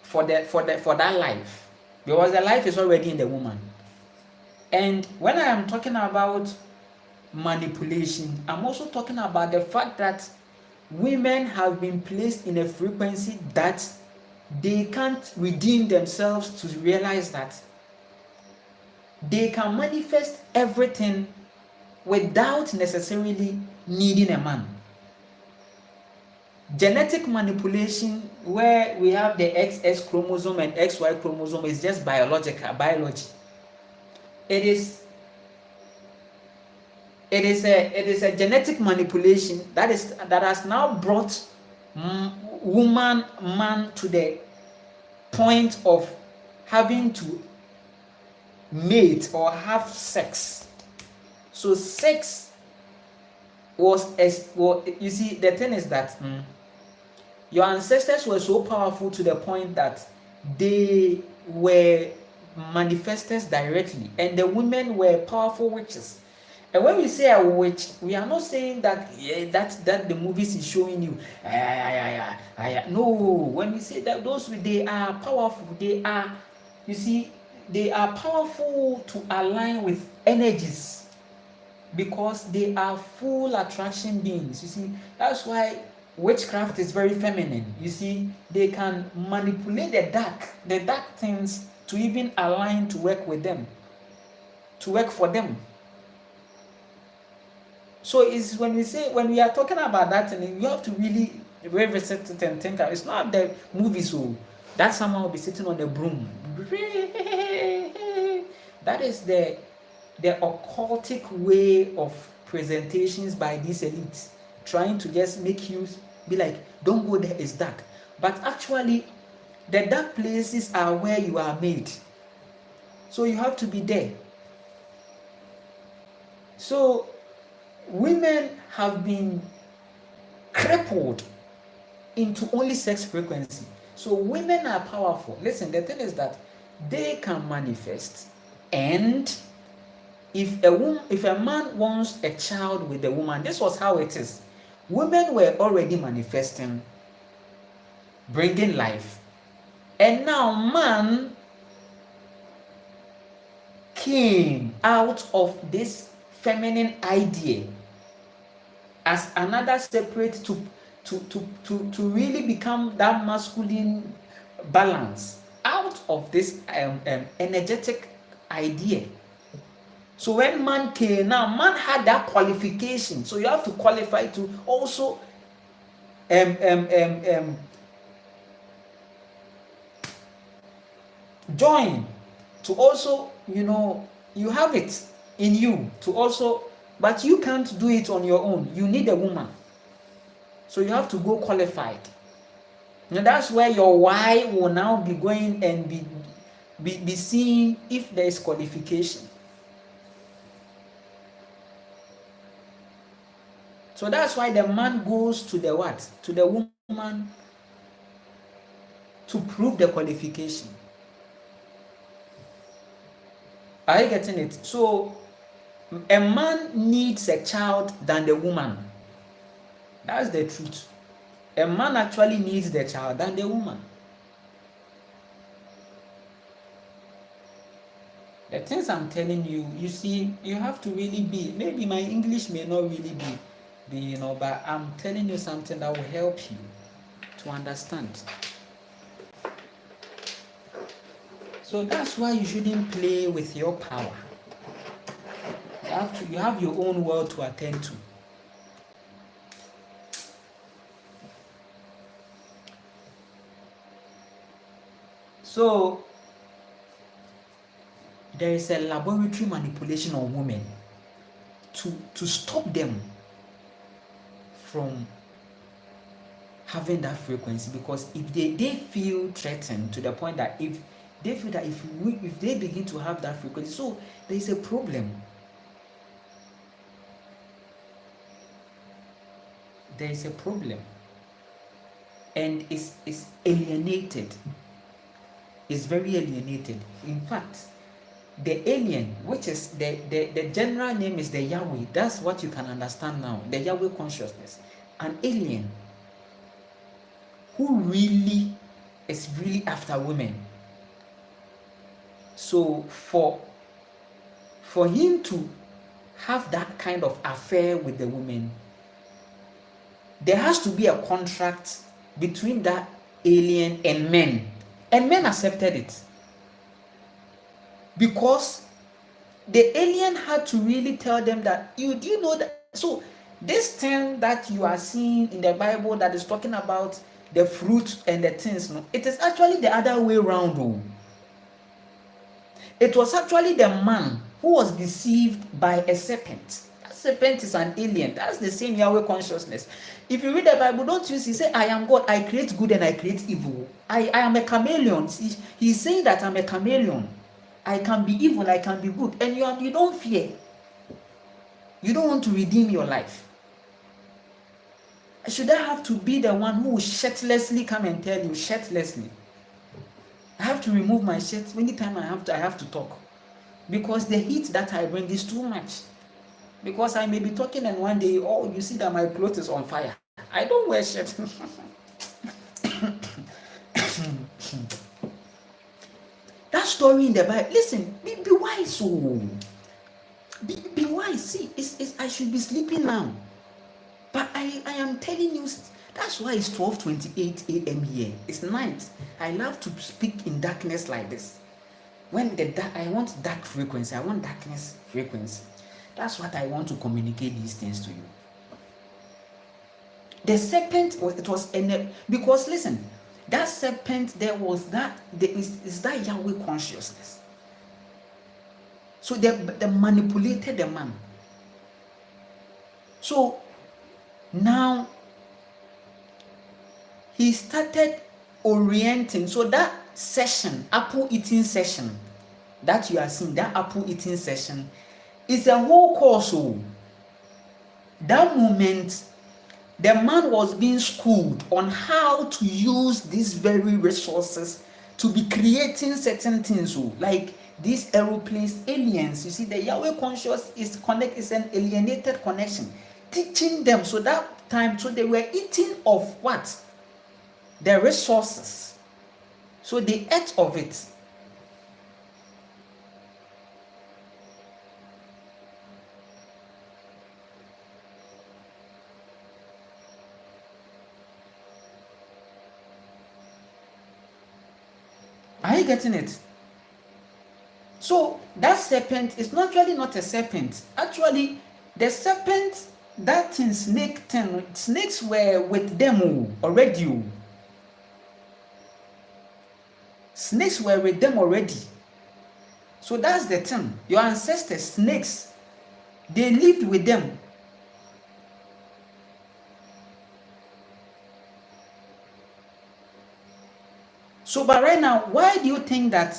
for that life, because the life is already in the woman. And when I am talking about manipulation, I'm also talking about the fact that women have been placed in a frequency that they can't redeem themselves to realize that they can manifest everything without necessarily needing a man. Genetic manipulation, where we have the XX chromosome and XY chromosome, is just biology. It is a genetic manipulation that has now brought man to the point of having to mate or have sex. So sex you see, the thing is that your ancestors were so powerful to the point that they were manifestors directly, and the women were powerful witches. And when we say a witch, we are not saying that that the movies is showing you. No, when we say that they are powerful, they are powerful to align with energies. because they are full attraction beings. You see, that's why witchcraft is very feminine. You see, they can manipulate the dark things to even align to work with them, to work for them. So it's when we are talking about that, and you have to really revisit it and think. It's not the movies who that someone will be sitting on a broom. That is the occultic way of presentations by these elites, trying to just make you be like, don't go there, it's dark. But actually, the dark places are where you are made. So you have to be there. So women have been crippled into only sex frequency. So women are powerful. Listen, the thing is that they can manifest, and if a man wants a child with a woman, this was how it is. Women were already manifesting, bringing life, and now man came out of this feminine idea as another separate to really become that masculine balance out of this energetic idea. So when man came, now man had that qualification. So you have to qualify to also join, to also, you have it in you to also, but you can't do it on your own. You need a woman. So you have to go qualified. And that's where your why will now be going and be seeing if there is qualification. So that's why the man goes to the what? To the woman to prove the qualification. Are you getting it? So a man needs a child than the woman. That's the truth. A man actually needs the child than the woman. The things I'm telling you, you see, you have to really be, maybe my English may not really be, but I'm telling you something that will help you to understand. So that's why you shouldn't play with your power. You have your own world to attend to. So there is a laboratory manipulation of women to stop them from having that frequency, because if they feel threatened to the point that if they feel that if they begin to have that frequency, so there is a problem. There is a problem, and it's alienated. It's very alienated. In fact, the alien, which is the general name is the Yahweh. That's what you can understand now. The Yahweh consciousness. An alien who really is really after women. So for him to have that kind of affair with the women, there has to be a contract between that alien and men. And men accepted it. Because the alien had to really tell them that, do you know that? So this thing that you are seeing in the Bible that is talking about the fruit and the things, no, it is actually the other way around. Oh. It was actually the man who was deceived by a serpent. That serpent is an alien. That's the same Yahweh consciousness. If you read the Bible, don't you see, say, I am God, I create good and I create evil. I am a chameleon. He's saying that I'm a chameleon. I can be evil, I can be good. And you don't fear. You don't want to redeem your life. Should I have to be the one who will shirtlessly come and tell you, shirtlessly? I have to remove my shirt anytime I have to talk. Because the heat that I bring is too much. Because I may be talking and one day, oh, you see that my clothes is on fire. I don't wear shirt. That story in the Bible, listen, be wise. Oh. Be wise. why? See, I should be sleeping now. But I am telling you, that's why it's 12:28 a.m. here. It's night. I love to speak in darkness like this. When I want dark frequency, I want darkness frequency. That's what I want to communicate these things to you. The serpent because listen, that serpent there was is that Yahweh consciousness. So they manipulated the man. So now he started orienting. So that session, apple eating session, that you are seeing, that apple eating session, is a whole course. So that moment, the man was being schooled on how to use these very resources to be creating certain things. So like these aeroplanes, aliens, you see, the Yahweh conscious is an alienated connection, teaching them. So that time, so they were eating of what? The resources. So they ate of it. Are you getting it? So that serpent is actually not a serpent. Actually, the serpent, that thing, snakes were with them already. Snakes were with them already. So that's the thing. Your ancestors, snakes, they lived with them. So, but right now, why do you think that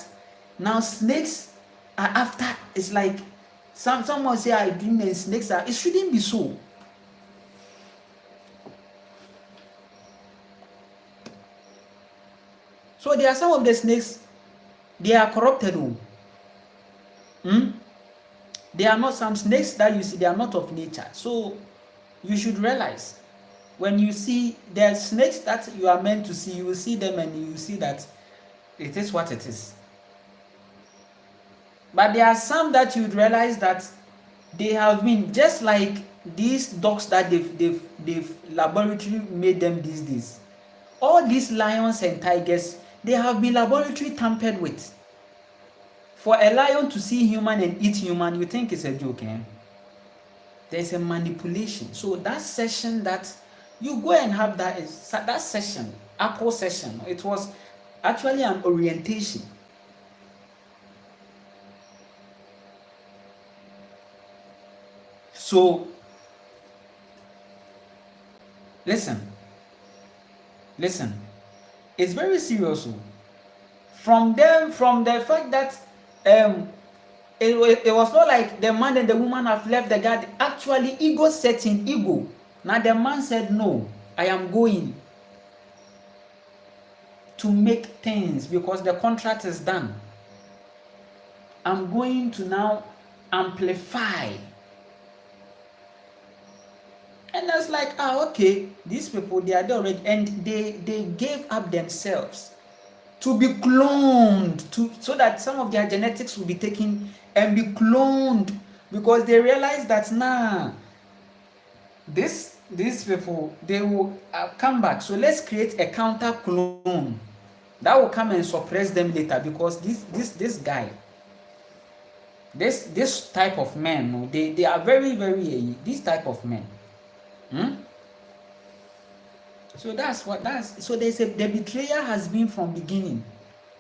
now snakes are after? It's like someone say I dream and snakes are. It shouldn't be so. So there are some of the snakes, they are corrupted. They are not, some snakes that you see, they are not of nature. So you should realize, when you see the snakes that you are meant to see, you will see them and you will see that it is what it is. But there are some that you'd realize that they have been just like these dogs that they've laboratory made them these days. All these lions and tigers, they have been laboratory tampered with. For a lion to see human and eat human, you think it's a joke, eh? There's a manipulation. So that session that you go and have that session, apple session, it was actually an orientation. So listen, it's very serious. From the fact that it was not like the man and the woman have left the garden. Actually, ego set in ego. Now the man said, no, I am going to make things because the contract is done. I'm going to now amplify. And that's like, okay, these people, they are there already, and they gave up themselves to be cloned, so that some of their genetics will be taken and be cloned, because they realize that these people, they will come back. So let's create a counter clone that will come and suppress them later, because this guy, this type of men, they are very, very this type of men. So so they say the betrayer has been from beginning.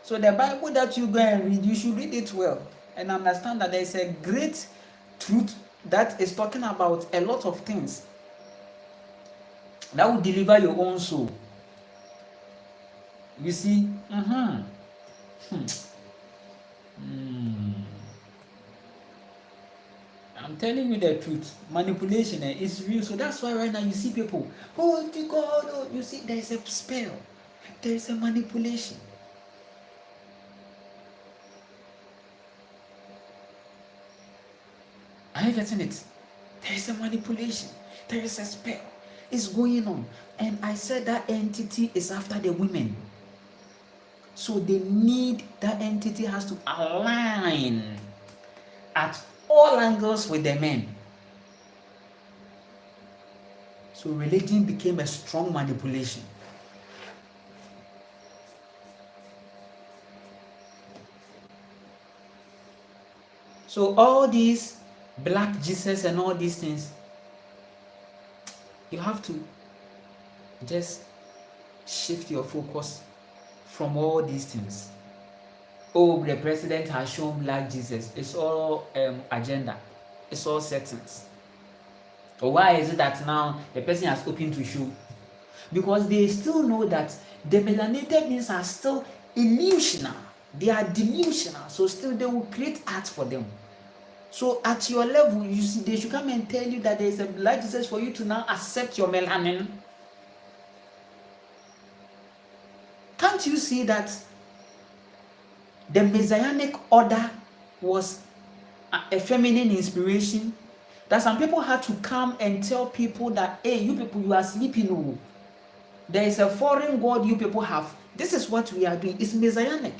So the Bible that you go and read, you should read it well and understand that there is a great truth that is talking about a lot of things that will deliver your own soul. You see? I'm telling you the truth. Manipulation is real. So that's why right now you see people, oh God, you see there is a spell, there is a manipulation. Are you getting it? There is a manipulation. There is a spell. It's going on. And I said that entity is after the women. So they need, that entity has to align at all angles with the men. So religion became a strong manipulation. So all these black Jesus and all these things, you have to just shift your focus from all these things. Oh, the president has shown black Jesus. It's all agenda. It's all settings. So why is it that now the person has opened to show? Because they still know that the melanated beings are still illusional. They are delusional. So still they will create art for them. So at your level, you see, they should come and tell you that there is a black Jesus for you to now accept your melanin. Can't you see that the Messianic order was a feminine inspiration? That some people had to come and tell people that, hey, you people, you are sleeping. Oh. There is a foreign God you people have. This is what we are doing. It's Messianic.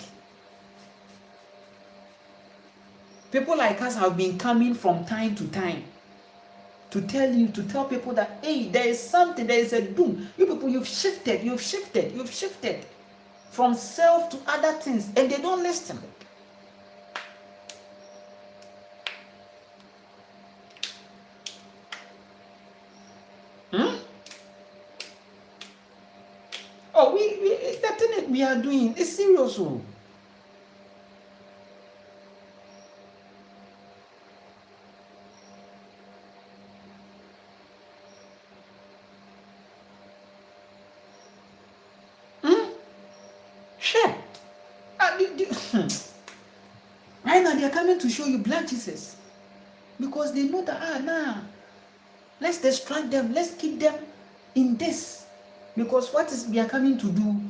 People like us have been coming from time to time to tell people that, hey, there is something, there is a doom. You people, you've shifted from self to other things, and they don't listen. Oh, that thing we are doing is serious. Oh. Sure. Right now they are coming to show you black Jesus because they know that let's distract them, let's keep them in this, because what is we are coming to do,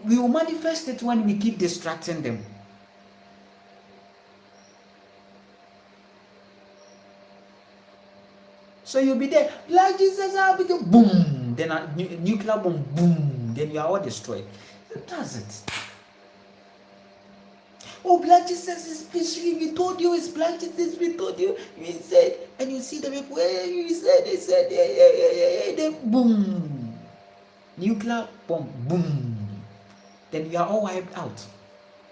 we will manifest it when we keep distracting them. So you'll be there, black Jesus, I'll be there, boom, then a nuclear bomb, boom, then you are all destroyed. It does it. Oh, black Jesus is peaceful. We told you it's black Jesus. We told you. We said, and you see the people. Hey, you said, they said, yeah, then boom, nuclear bomb, boom. Then you are all wiped out.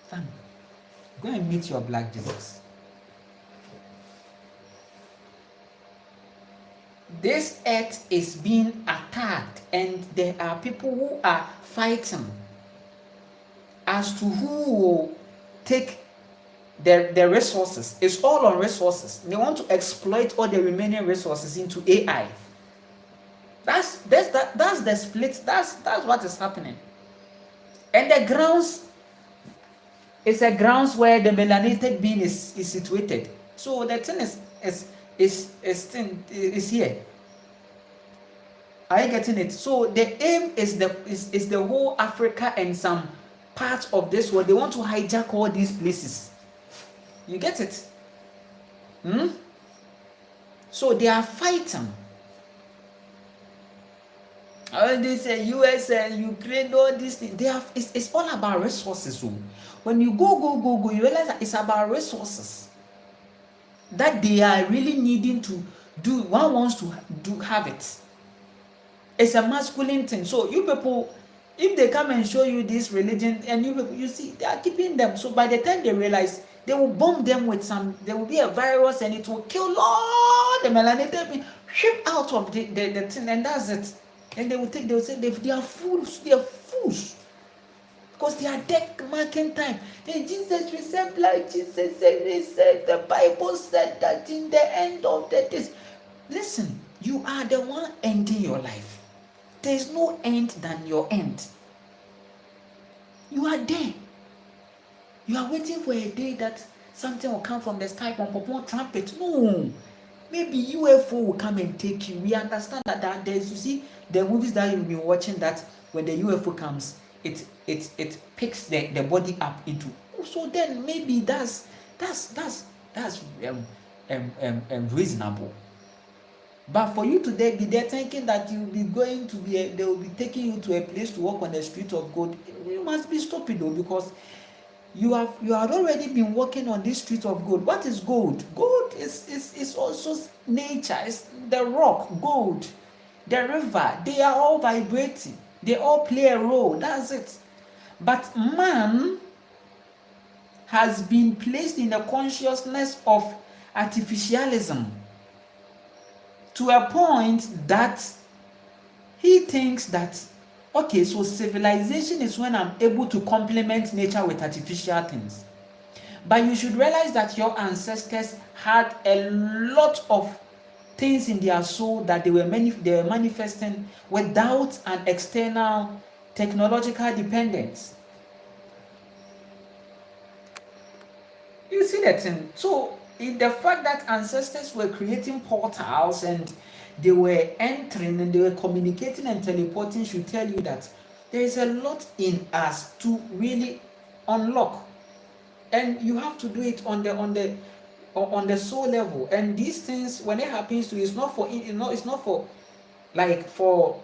Stand. Go and meet your black Jesus. This earth is being attacked, and there are people who are fighting as to who will take the resources. It's all on resources. They want to exploit all the remaining resources into AI. That's the split. That's what is happening. And the grounds is a grounds where the melanated being is situated. So the thing is here. Are you getting it? So the aim is the whole Africa and some parts of this world. They want to hijack all these places. You get it? So they are fighting. All this US and Ukraine, all these things, it's all about resources. So when you go, you realize that it's about resources that they are really needing to do. One wants to have it. It's a masculine thing. So you people, if they come and show you this religion, and you people, you see, they are keeping them. So by the time they realize, they will bomb them with there will be a virus, and it will kill all the melanated, ship out of the thing, and that's it. And they will say they are fools. They are fools. Because they are dead marking time. And Jesus, we said, like Jesus said, the Bible said that in the end of the days. Listen, you are the one ending your life. There is no end than your end. You are there. You are waiting for a day that something will come from the sky, pom trumpet. No. Maybe UFO will come and take you. We understand that there's, you see, the movies that you've been watching, that when the UFO comes, it picks the body up into. So then maybe that's reasonable. But for you to be there thinking that you'll be going to they will be taking you to a place to walk on the street of gold, you must be stupid though, because you have already been walking on this street of gold. What is gold? Gold is also nature. It's the rock, gold. the river, they are all vibrating. They all play a role. That's it. But man has been placed in the consciousness of artificialism to a point that he thinks that, okay, so civilization is when I'm able to complement nature with artificial things. But you should realize that your ancestors had a lot of things in their soul that they were manifesting without an external technological dependence. You see that thing? So, in the fact that ancestors were creating portals and they were entering and they were communicating and teleporting should tell you that there is a lot in us to really unlock, and you have to do it on the soul level. And these things, when it happens to you, it's not for like for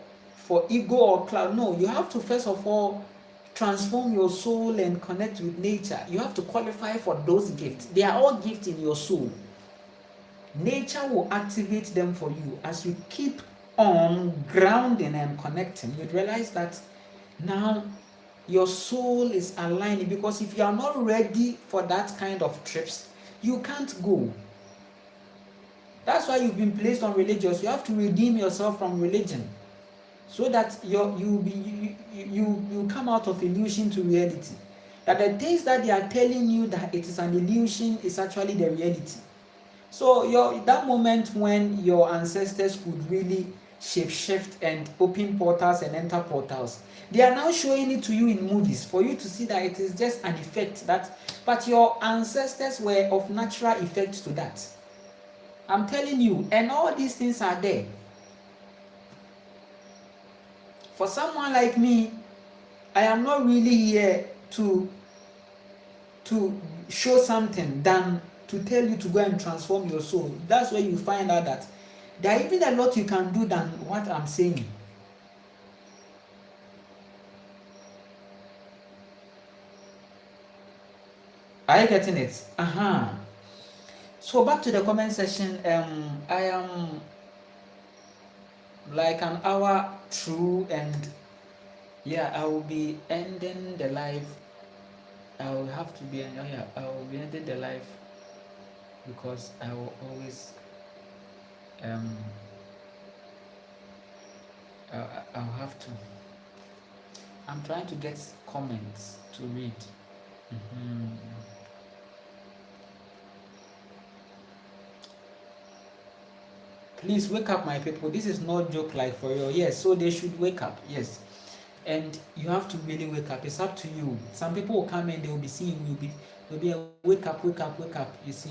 ego or cloud. No, you have to first of all transform your soul and connect with nature. You have to qualify for those gifts. They are all gifts in your soul. Nature will activate them for you. As you keep on grounding and connecting, you realize that now your soul is aligning, because if you are not ready for that kind of trips, you can't go. That's why you've been placed on religious. You have to redeem yourself from religion, so that you come out of illusion to reality. That the things that they are telling you that it is an illusion is actually the reality. So that moment when your ancestors could really shapeshift and open portals and enter portals, they are now showing it to you in movies for you to see that it is just an effect, but your ancestors were of natural effect to that. I'm telling you, and all these things are there. For someone like me, I am not really here to show something than to tell you to go and transform your soul. That's where you find out that there are even a lot you can do than what I'm saying. Are you getting it? So back to the comment section. I am like an hour through, and yeah, I will be ending the live. I will have to be, I will be ending the live, because I will always I'll have to. I'm trying to get comments to read. Please wake up, my people. This is no joke, like for real. Yes, so they should wake up. Yes, and you have to really wake up. It's up to you. Some people will come and they will be seeing you. They'll be wake up, wake up, wake up. You see,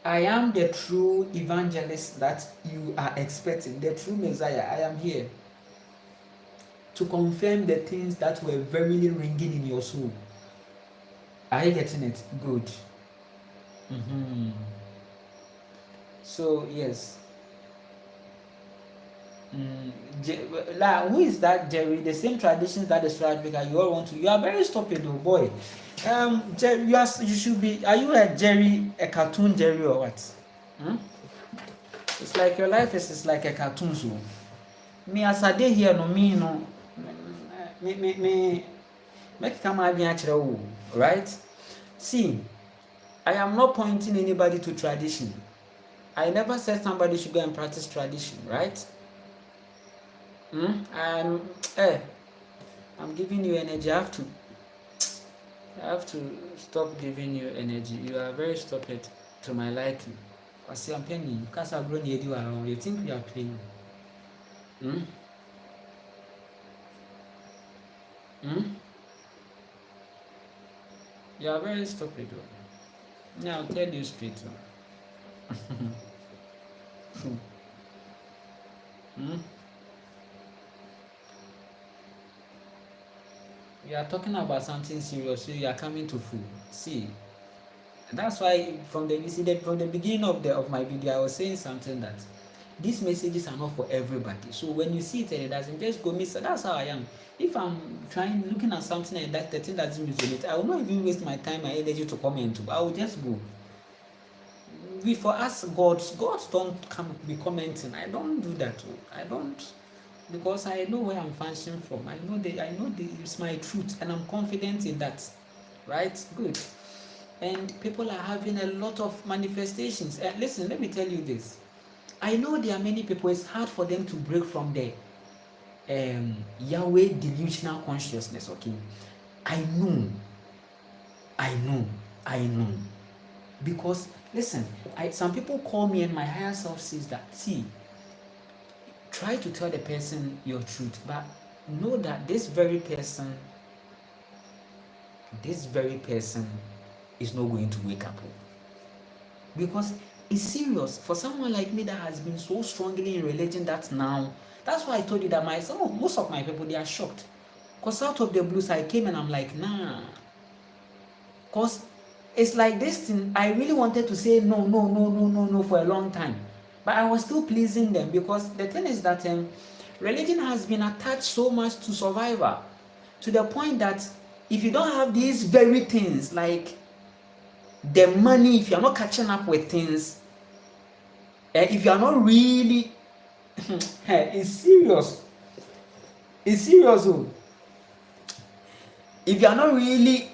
I am the true evangelist that you are expecting, the true Messiah. I am here to confirm the things that were verily ringing in your soul. Are you getting it? Good. So yes. Who is that, Jerry? The same traditions that the South Africa you all want to. You are very stupid, oh boy. Jerry, you should be. Are you a Jerry, a cartoon Jerry, or what? It's like your life is like a cartoon. So me as a day here, no me no. Me make come out here, right? See, I am not pointing anybody to tradition. I never said somebody should go and practice tradition, right? I'm giving you energy. I have to stop giving you energy. You are very stupid to my liking. I say I'm paying you. Because I've grown you think we are playing? You are very stupid. Yeah, I'll tell you straight. We are talking about something serious, so you are coming to fool. See, that's why from the beginning of my video, I was saying something that these messages are not for everybody. So when you see it and it doesn't, just go miss it. That's how I am. If I'm looking at something and that the thing doesn't resonate, I will not even waste my time, my energy to comment. I will just go. we for us gods don't come be commenting. I don't do that. I don't, because I know where I'm functioning from. I know it's my truth, and I'm confident in that. Right? Good. And people are having a lot of manifestations. And listen, let me tell you this. I know there are many people, it's hard for them to break from the Yahweh delusional consciousness, okay? I know. I know. I know. Because, listen, some people call me and my higher self says that, see, try to tell the person your truth, but know that this very person is not going to wake up. Because it's serious for someone like me that has been so strongly in religion that's why I told you that most of my people, they are shocked. Because out of the blues I came and I'm like, nah. Because it's like this thing, I really wanted to say no for a long time. But I was still pleasing them, because the thing is that religion has been attached so much to survival, to the point that if you don't have these very things, like the money, if you're not catching up with things, if you are not really it's serious. Oh. If you are not really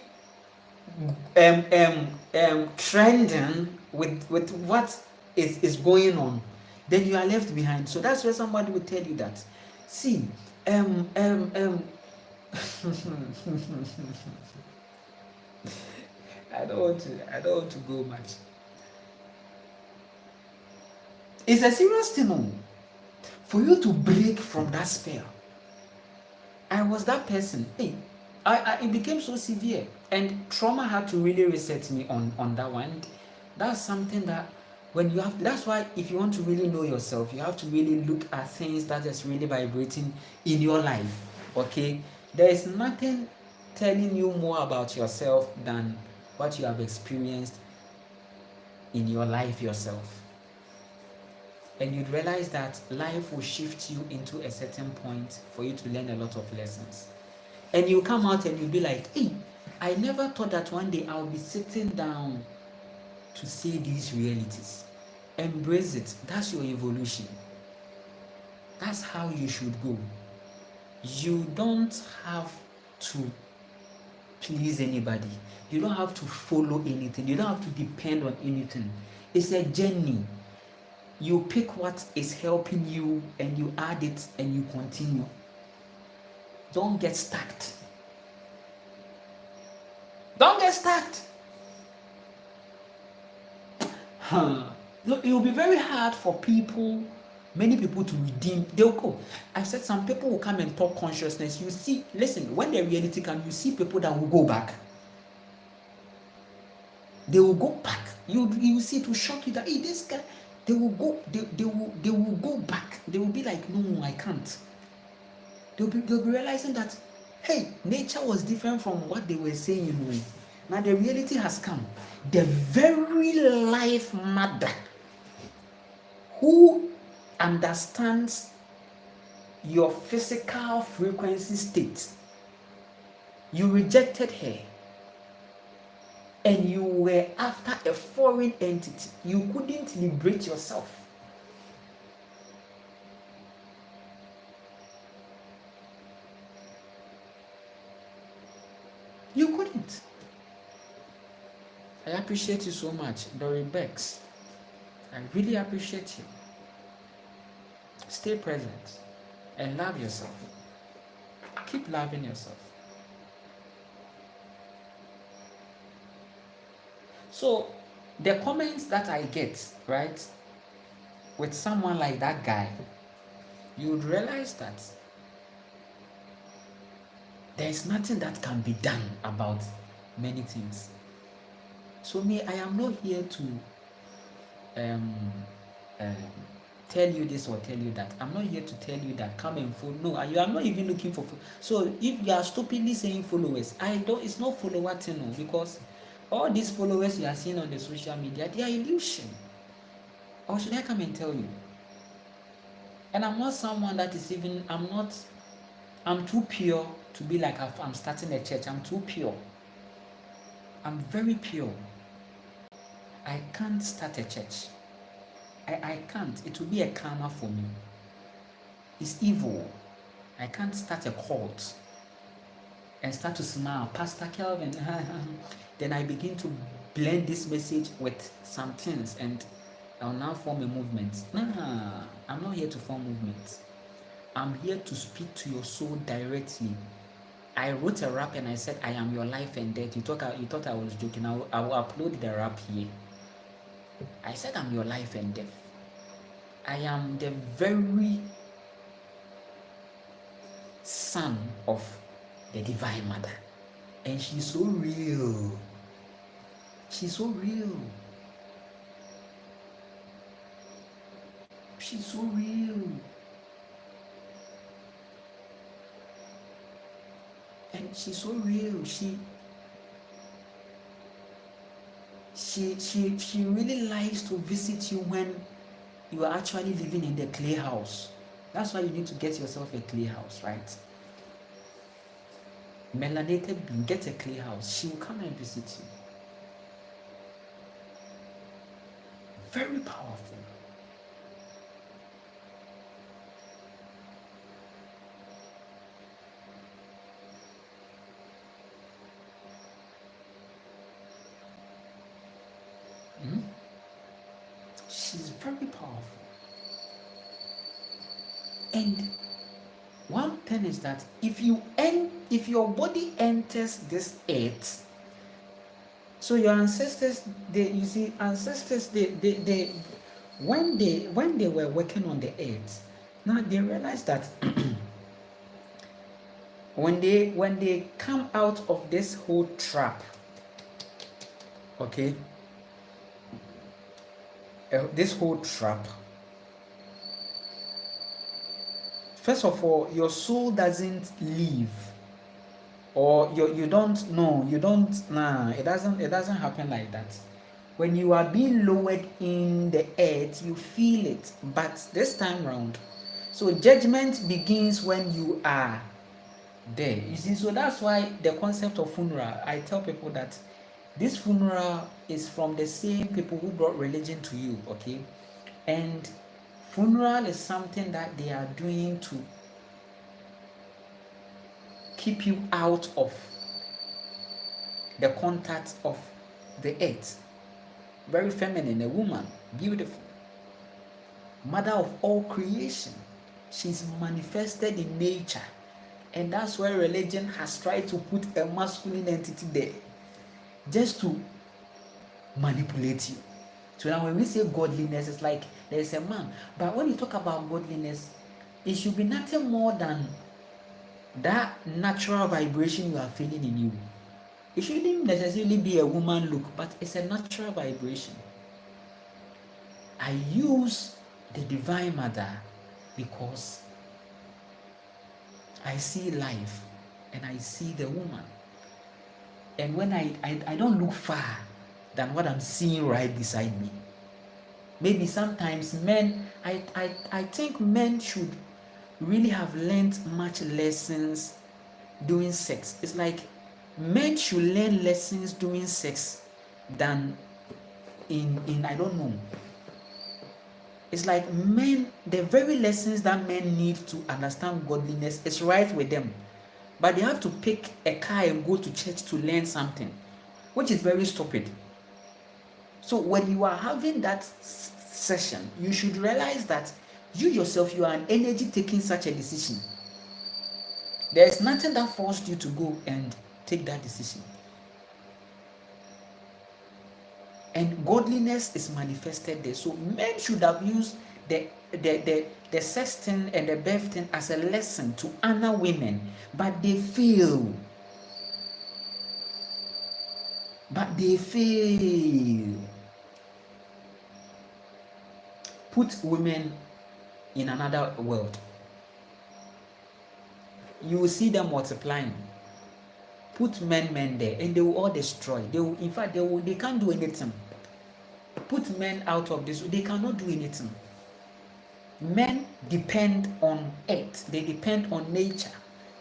trending with what is going on, then you are left behind. So that's where somebody will tell you that, see, I don't want to go much. It's a serious thing, for you to break from that spell. I was that person. Hey, it became so severe, and trauma had to really reset me on that one. That's something that when you have, that's why if you want to really know yourself, you have to really look at things that is really vibrating in your life. Okay, there is nothing telling you more about yourself than what you have experienced in your life yourself. And you'd realize that life will shift you into a certain point for you to learn a lot of lessons. And you come out and you'll be like, hey, I never thought that one day I'll be sitting down to see these realities. Embrace it. That's your evolution. That's how you should go. You don't have to please anybody. You don't have to follow anything. You don't have to depend on anything. It's a journey. You pick what is helping you and you add it and you continue. Don't get stuck. Don't get stuck. Look, it will be very hard for many people to redeem. They'll go. I said some people will come and talk consciousness. You see, listen, when the reality comes, you see people that will go back. They will go back. You see, it will shock you that, hey, this guy, they will go back. They will be like, no, I can't. They'll be realizing that, hey, nature was different from what they were saying. Now the reality has come. The very life mother who understands your physical frequency state, you rejected her. And you were after a foreign entity. You couldn't liberate yourself. You couldn't. I appreciate you so much, Dory Bex. I really appreciate you. Stay present and love yourself. Keep loving yourself. So, the comments that I get, right, with someone like that guy, you would realize that there is nothing that can be done about many things. So me, I am not here to tell you this or tell you that. I'm not here to tell you that come and follow. No, you are not even looking for. So if you are stupidly saying followers, it's not follower thing, because all these followers you are seeing on the social media, they are illusion. Or should I come and tell you? And I'm not someone that is even, I'm too pure to be like I'm starting a church. I'm too pure. I'm very pure. I can't start a church. I can't. It will be a karma for me. It's evil. I can't start a cult and start to smile. Pastor Kelvin, then I begin to blend this message with some things and I'll now form a movement. Nah, I'm not here to form movements. I'm here to speak to your soul directly. I wrote a rap and I said, I am your life and death. You thought I was joking. I will upload the rap here. I said, I'm your life and death. I am the very son of the Divine Mother. And she's so real. She's so real. She's so real. And she's so real. She really likes to visit you when you are actually living in the clay house. That's why you need to get yourself a clay house, right? Melanated being, get a clay house. She will come and visit you. Very powerful. She's very powerful. And one thing is that if your body enters this earth, so your ancestors, when they were working on the earth, now they realized that when they come out of this whole trap, okay, this whole trap, first of all, your soul doesn't leave, or it doesn't happen like that. When you are being lowered in the earth, you feel it, but this time round, so judgment begins when you are there. You see, so that's why the concept of funeral, I tell people that this funeral is from the same people who brought religion to you, okay? And funeral is something that they are doing to keep you out of the contact of the earth. Very feminine, a woman, beautiful, mother of all creation. She's manifested in nature, and that's why religion has tried to put a masculine entity there just to manipulate you. So now when we say godliness, it's like there's a man, but when you talk about godliness, it should be nothing more than that natural vibration you are feeling in you. It shouldn't necessarily be a woman look, but it's a natural vibration. I use the Divine Mother because I see life and I see the woman. And when I don't look far than what I'm seeing right beside me. Maybe sometimes men, I think men should really have learned much lessons doing sex. It's like men should learn lessons doing sex than in I don't know. It's like men, the very lessons that men need to understand godliness is right with them. But they have to pick a car and go to church to learn something, which is very stupid. So when you are having that session, you should realize that you yourself, you are an energy taking such a decision. There is nothing that forced you to go and take that decision. And godliness is manifested there. So men should have used the sex thing and the birth thing as a lesson to honor women, but they fail. Put women in another world. You will see them multiplying. Put men there, and they will all destroy. They can't do anything. Put men out of this, they cannot do anything. Men depend on earth, they depend on nature,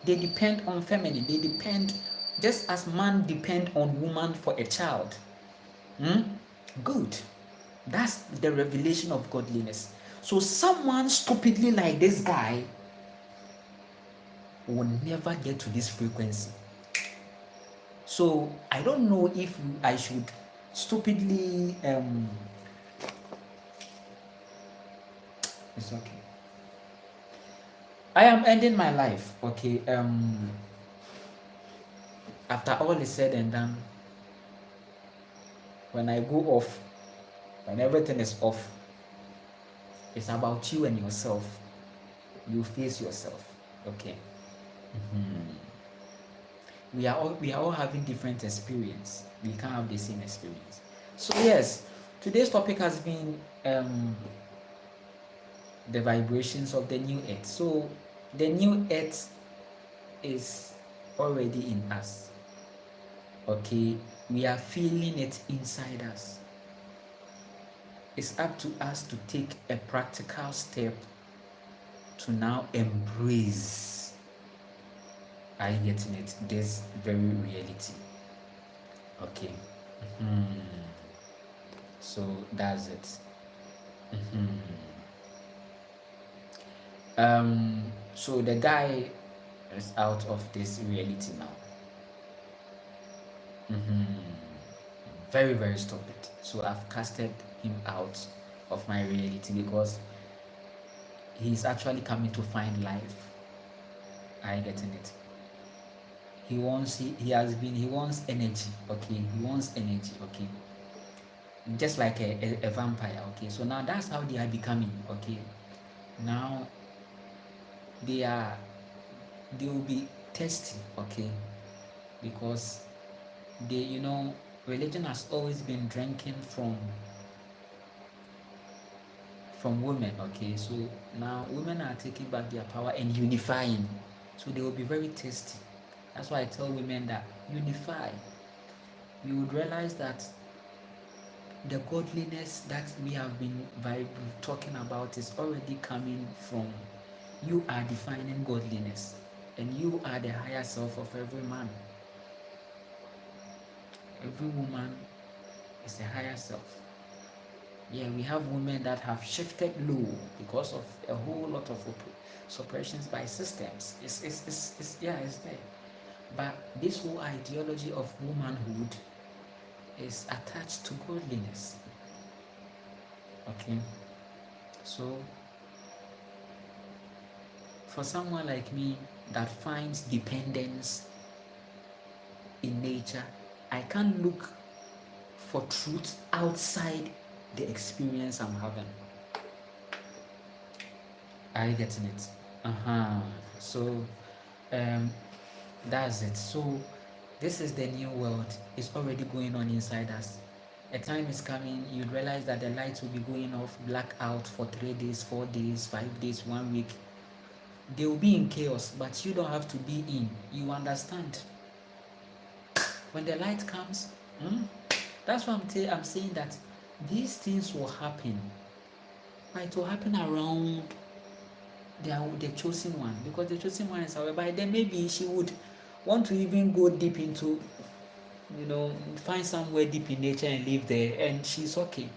they depend on feminine, they depend just as man depend on woman for a child. Good. That's the revelation of godliness. So someone stupidly like this guy will never get to this frequency. So I don't know if I should stupidly it's okay. I am ending my life, okay. After all is said and done, when I go off, when everything is off, it's about you and yourself. You face yourself, okay. We are all having different experience. We can't have the same experience. So yes, today's topic has been the vibrations of the new earth. So the new earth is already in us, okay. We are feeling it inside us. It's up to us to take a practical step to now embrace, are you getting it, this very reality, okay. So that's it. So the guy is out of this reality now. Very, very stupid. So I've casted him out of my reality because he's actually coming to find life. Are you getting it? He wants energy, okay. He wants energy, okay. Just like a vampire, okay. So now that's how they are becoming, okay. Now they will be thirsty, okay, because religion has always been drinking from women, okay. So now women are taking back their power and unifying, so they will be very thirsty. That's why I tell women that unify. You would realize that the godliness that we have been talking about is already coming from you. Are defining godliness, and you are the higher self of every man. Every woman is a higher self. Yeah, we have women that have shifted low because of a whole lot of suppressions by systems. It's there. But this whole ideology of womanhood is attached to godliness. Okay. So for someone like me that finds dependence in nature, I can't look for truth outside the experience I'm having. Are you getting it? So that's it. So this is the new world. It's already going on inside us. A time is coming, you'd realize that the lights will be going off, blackout for 3 days, 4 days, 5 days, 1 week. They will be in chaos, but you don't have to be in. You understand? When the light comes, that's why I'm saying that these things will happen. It will happen around the chosen one, because the chosen one is our. By then maybe she would want to even go deep into, find somewhere deep in nature and live there, and she's okay.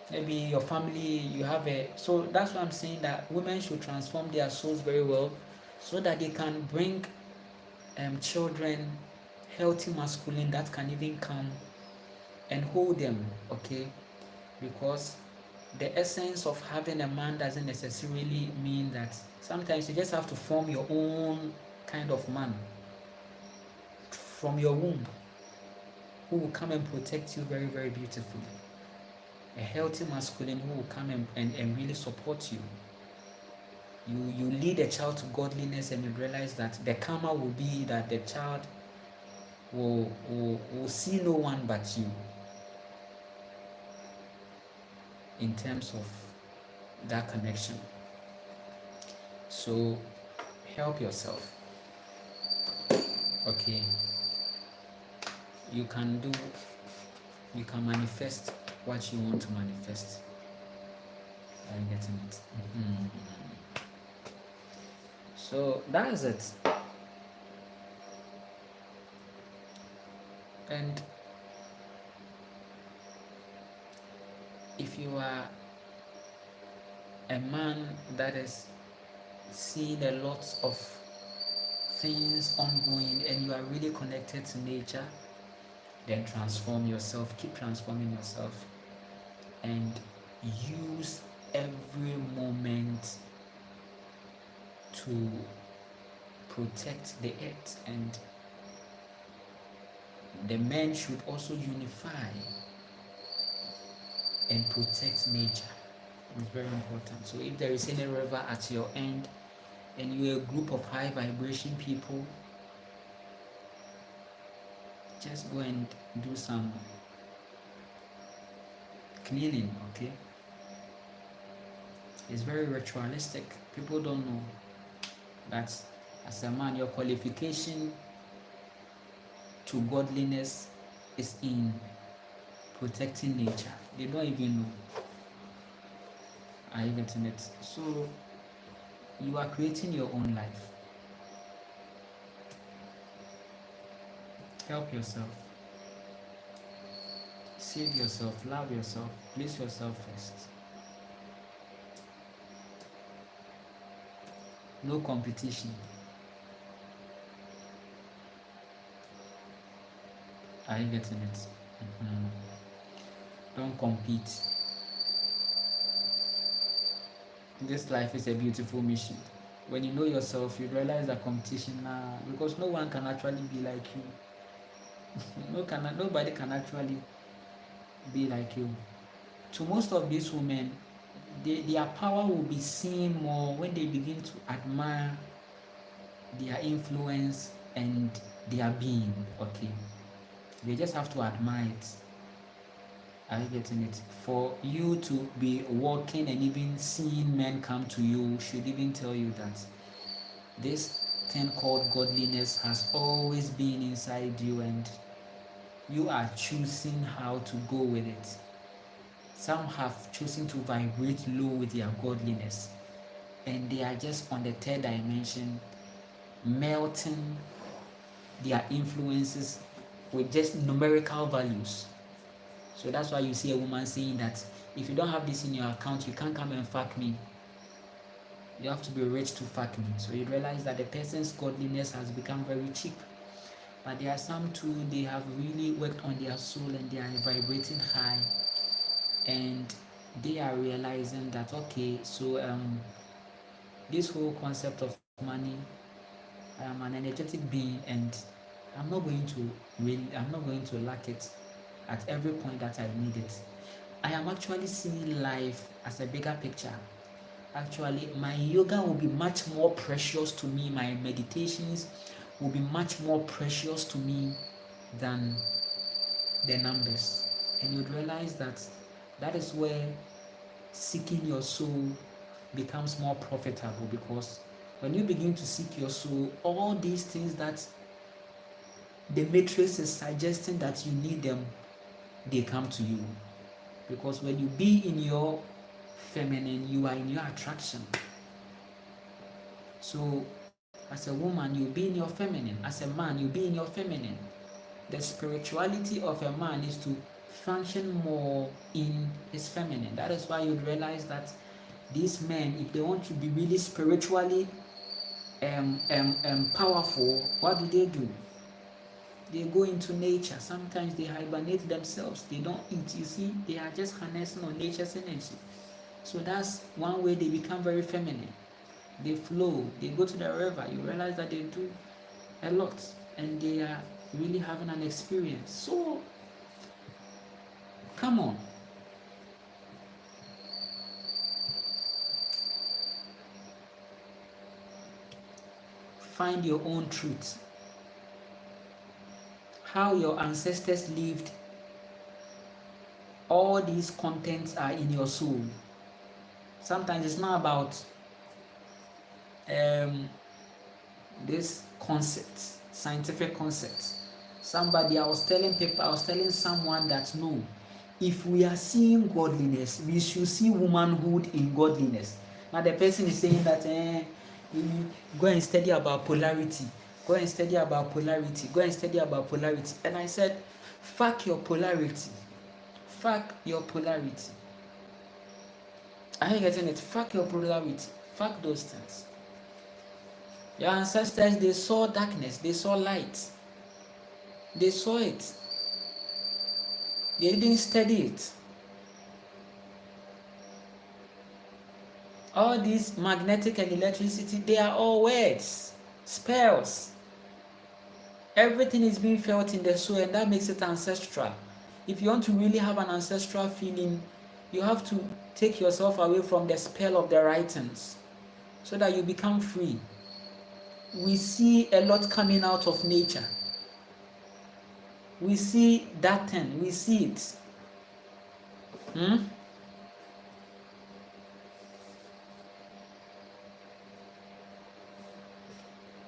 Maybe your family, you have so that's why I'm saying that women should transform their souls very well, so that they can bring children, healthy masculine that can even come and hold them, okay. Because the essence of having a man doesn't necessarily mean that. Sometimes you just have to form your own kind of man from your womb, who will come and protect you very, very beautifully. A healthy masculine who will come and really support you. You lead a child to godliness, and you realize that the karma will be that the child will see no one but you, in terms of that connection. So help yourself, okay. You can manifest what you want to manifest. Are you getting it? So that's it. And if you are a man that is seeing a lot of things ongoing and you are really connected to nature, then transform yourself, keep transforming yourself, and use every moment to protect the earth. And the men should also unify and protect nature. It's very important. So if there is any river at your end and you're a group of high vibration people, just go and do some cleaning, okay? It's very ritualistic. People don't know that as a man, your qualification to godliness is in protecting nature. They don't even know. Are you getting it? So you are creating your own life. Help yourself. Save yourself. Love yourself. Place yourself first. No competition. Are you getting it? Don't compete. This life is a beautiful mission. When you know yourself, you realize that competition because no one can actually be like you. Nobody can actually be like you. To most of these women, their power will be seen more when they begin to admire their influence and their being. Okay, they just have to admire it. Are you getting it? For you to be walking and even seeing men come to you should even tell you that this thing called godliness has always been inside you and you are choosing how to go with it. Some have chosen to vibrate low with their godliness and they are just on the third dimension, melting their influences with just numerical values. So that's why you see a woman saying that if you don't have this in your account, you can't come and fuck me. You have to be rich to fuck me. So you realize that the person's godliness has become very cheap. But there are some too, they have really worked on their soul and they are vibrating high. And they are realizing that, okay, so this whole concept of money, I am an energetic being and I'm not going to lack it at every point that I need it. I am actually seeing life as a bigger picture. Actually, my yoga will be much more precious to me. My meditations will be much more precious to me than the numbers. And you'd realize that that is where seeking your soul becomes more profitable, because when you begin to seek your soul, all these things that the matrix is suggesting that you need them, they come to you. Because when you be in your feminine, you are in your attraction. So as a woman, you be in your feminine. As a man, you be in your feminine. The spirituality of a man is to function more in his feminine. That is why you realize that these men, if they want to be really spiritually powerful, what do? They go into nature. Sometimes they hibernate themselves. They don't eat. You see, they are just harnessing on nature's energy. So that's one way they become very feminine. They flow. They go to the river. You realize that they do a lot, and they are really having an experience. So, come on. Find your own truth. How your ancestors lived, all these contents are in your soul. Sometimes it's not about this concept, scientific concept. I was telling someone that no, if we are seeing godliness, we should see womanhood in godliness. Now the person is saying that go and study about polarity. Go and study about polarity. Go and study about polarity. And I said, fuck your polarity. Fuck your polarity. Are you getting it? Fuck your productivity. Fuck those things. Your ancestors, they saw darkness, they saw light, they saw it, they didn't study it. All these magnetic and electricity, they are all words, spells. Everything is being felt in the soul, and that makes it ancestral. If you want to really have an ancestral feeling, you have to take yourself away from the spell of the writings so that you become free. We see a lot coming out of nature. We see that thing, we see it.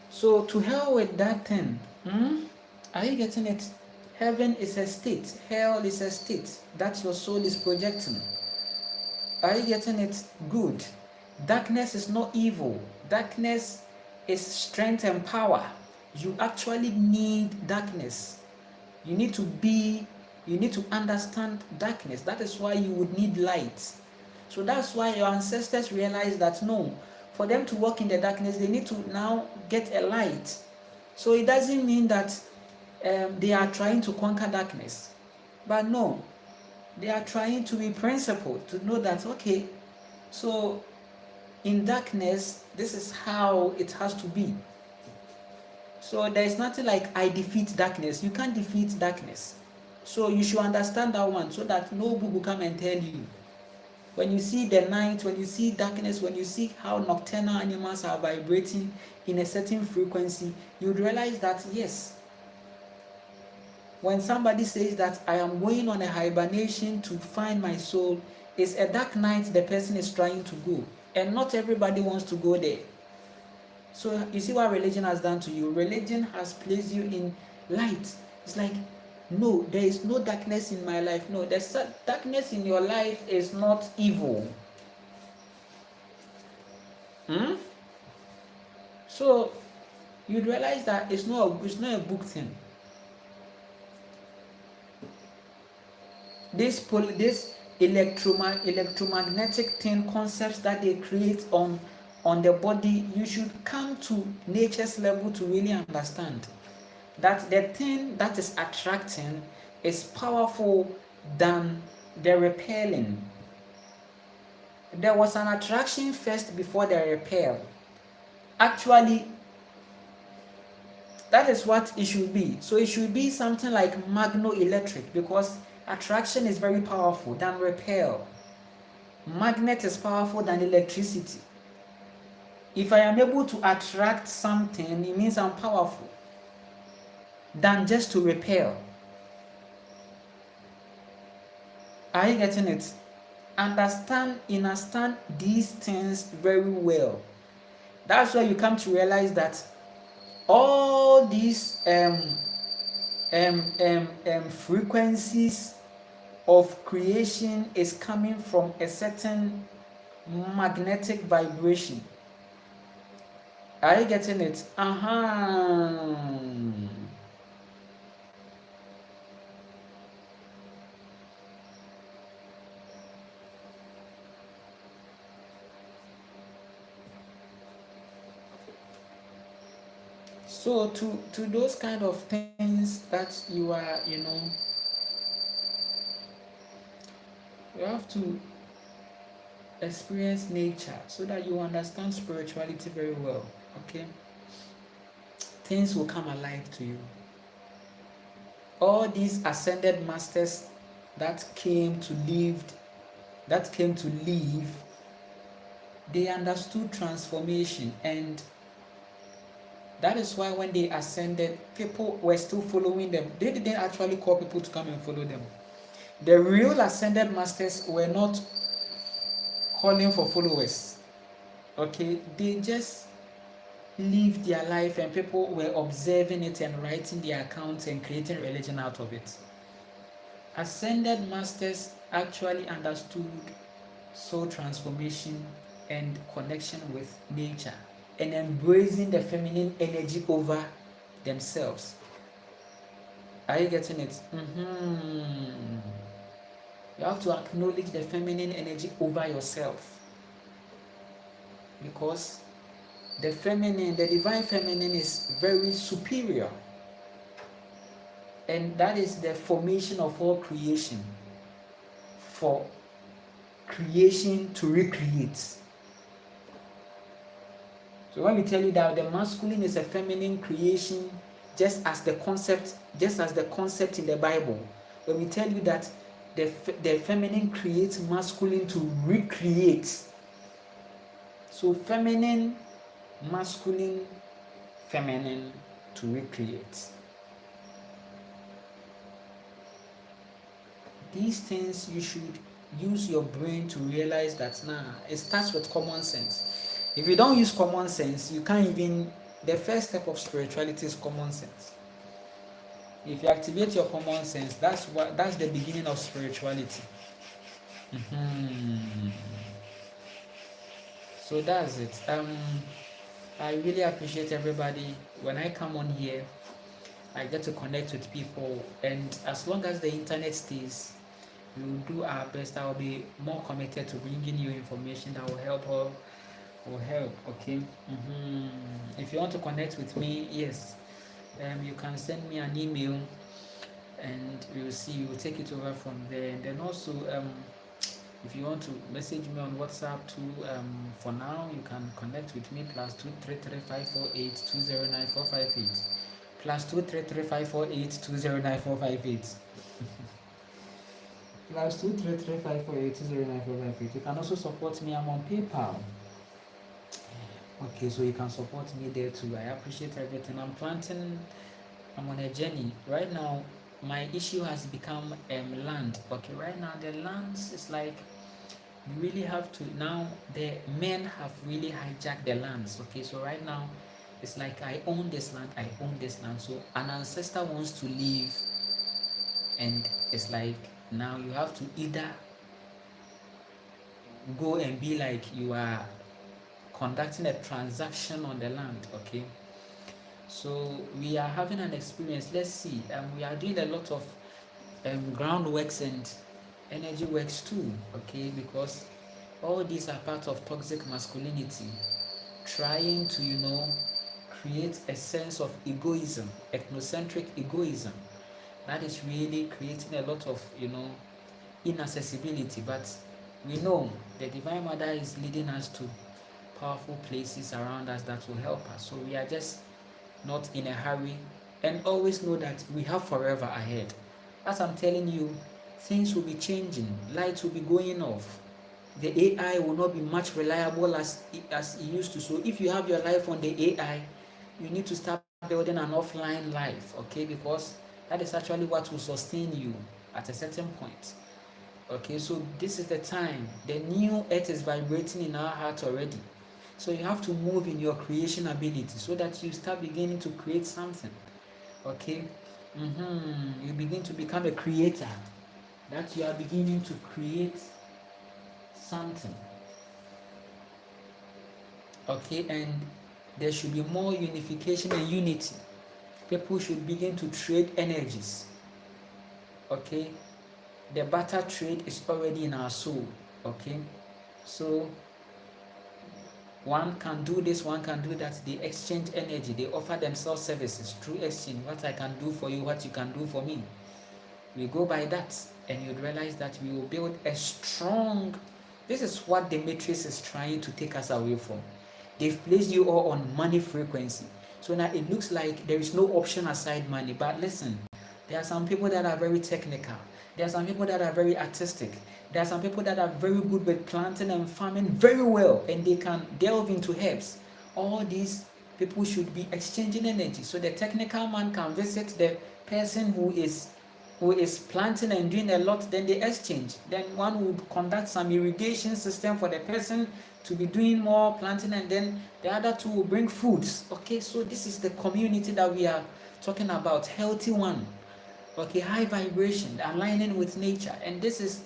So to hell with that thing. Are you getting it? Heaven is a state, hell is a state that your soul is projecting. Are you getting it? Good. Darkness is not evil. Darkness is strength and power. You actually need darkness. You need to understand darkness. That is why you would need light. So that's why your ancestors realized that no, for them to walk in the darkness, they need to now get a light. So it doesn't mean that they are trying to conquer darkness. But no, they are trying to be principled, to know that, okay, so in darkness, this is how it has to be. So there is nothing like I defeat darkness. You can't defeat darkness. So you should understand that one so that no book will come and tell you. When you see the night, when you see darkness, when you see how nocturnal animals are vibrating in a certain frequency, you would realize that yes, when somebody says that I am going on a hibernation to find my soul, it's a dark night the person is trying to go. And not everybody wants to go there. So you see what religion has done to you? Religion has placed you in light. It's like, no, there is no darkness in my life. No, there's darkness in your life is not evil. So you realize that it's not a book thing. This electromagnetic thing, concepts that they create on the body, you should come to nature's level to really understand that the thing that is attracting is powerful than the repelling. There was an attraction first before the repel. Actually, that is what it should be. So it should be something like magno-electric, because attraction is very powerful than repel. Magnet is powerful than electricity. If I am able to attract something, it means I'm powerful than just to repel. Are you getting it? Understand these things very well. That's why you come to realize that all these frequencies of creation is coming from a certain magnetic vibration. Are you getting it? So to those kind of things that you are, you have to experience nature so that you understand spirituality very well. Okay, things will come alive to you. All these ascended masters that came to live, they understood transformation, and that is why when they ascended, people were still following them. They didn't actually call people to come and follow them. The real ascended masters were not calling for followers. Okay, they just lived their life and people were observing it and writing their accounts and creating religion out of it. Ascended masters actually understood soul transformation and connection with nature and embracing the feminine energy over themselves. Are you getting it? You have to acknowledge the feminine energy over yourself. because the feminine, the divine feminine is very superior, and that is the formation of all creation, for creation to recreate. So when we tell you that the masculine is a feminine creation, just as the concept in the Bible, when we tell you that the feminine creates masculine to recreate. So feminine, masculine, feminine to recreate. These things you should use your brain to realize that it starts with common sense. If you don't use common sense, you can't even. The first step of spirituality is common sense. If you activate your common sense, that's the beginning of spirituality. So that's it. I really appreciate everybody. When I come on here, I get to connect with people, and as long as the internet stays, we will do our best. I will be more committed to bringing you information that will help. Okay. If you want to connect with me, yes, you can send me an email, and we will see. We will take it over from there. And then also, if you want to message me on WhatsApp too, for now you can connect with me +2335482094558 +2335482094558 +2335482094558. You can also support me. I'm on PayPal. Okay, so you can support me there too. I appreciate everything. I'm on a journey right now. My issue has become land. Okay, right now the lands is like, you really have to, now the men have really hijacked the lands. Okay, so right now it's like, I own this land. So an ancestor wants to leave, and it's like, now you have to either go and be like you are conducting a transaction on the land. Okay, so we are having an experience. Let's see. We are doing a lot of groundworks and energy works too. Okay, because all these are part of toxic masculinity, trying to create a sense of egoism, ethnocentric egoism, that is really creating a lot of inaccessibility. But we know the Divine Mother is leading us to powerful places around us that will help us. So we are just not in a hurry, and always know that we have forever ahead. As I'm telling you, things will be changing, lights will be going off, the AI will not be much reliable as it used to. So if you have your life on the AI, you need to start building an offline life, okay? Because that is actually what will sustain you at a certain point. Okay, so this is the time. The new earth is vibrating in our hearts already. So you have to move in your creation ability so that you start beginning to create something. Okay? You begin to become a creator. That you are beginning to create something. Okay, and there should be more unification and unity. People should begin to trade energies. Okay, the barter trade is already in our soul. Okay, so one can do this, one can do that. They exchange energy, they offer themselves services through exchange. What I can do for you, what you can do for me. We go by that, and you'd realize that we will build a strong. This is what the matrix is trying to take us away from. They've placed you all on money frequency. So now it looks like there is no option aside money. But listen, there are some people that are very technical. There are some people that are very artistic. There are some people that are very good with planting and farming very well, and they can delve into herbs. All these people should be exchanging energy. So the technical man can visit the person who is planting and doing a lot, then they exchange. Then one would conduct some irrigation system for the person to be doing more planting, and then the other two will bring foods. Okay, so this is the community that we are talking about, healthy one. Okay, high vibration, aligning with nature, and this is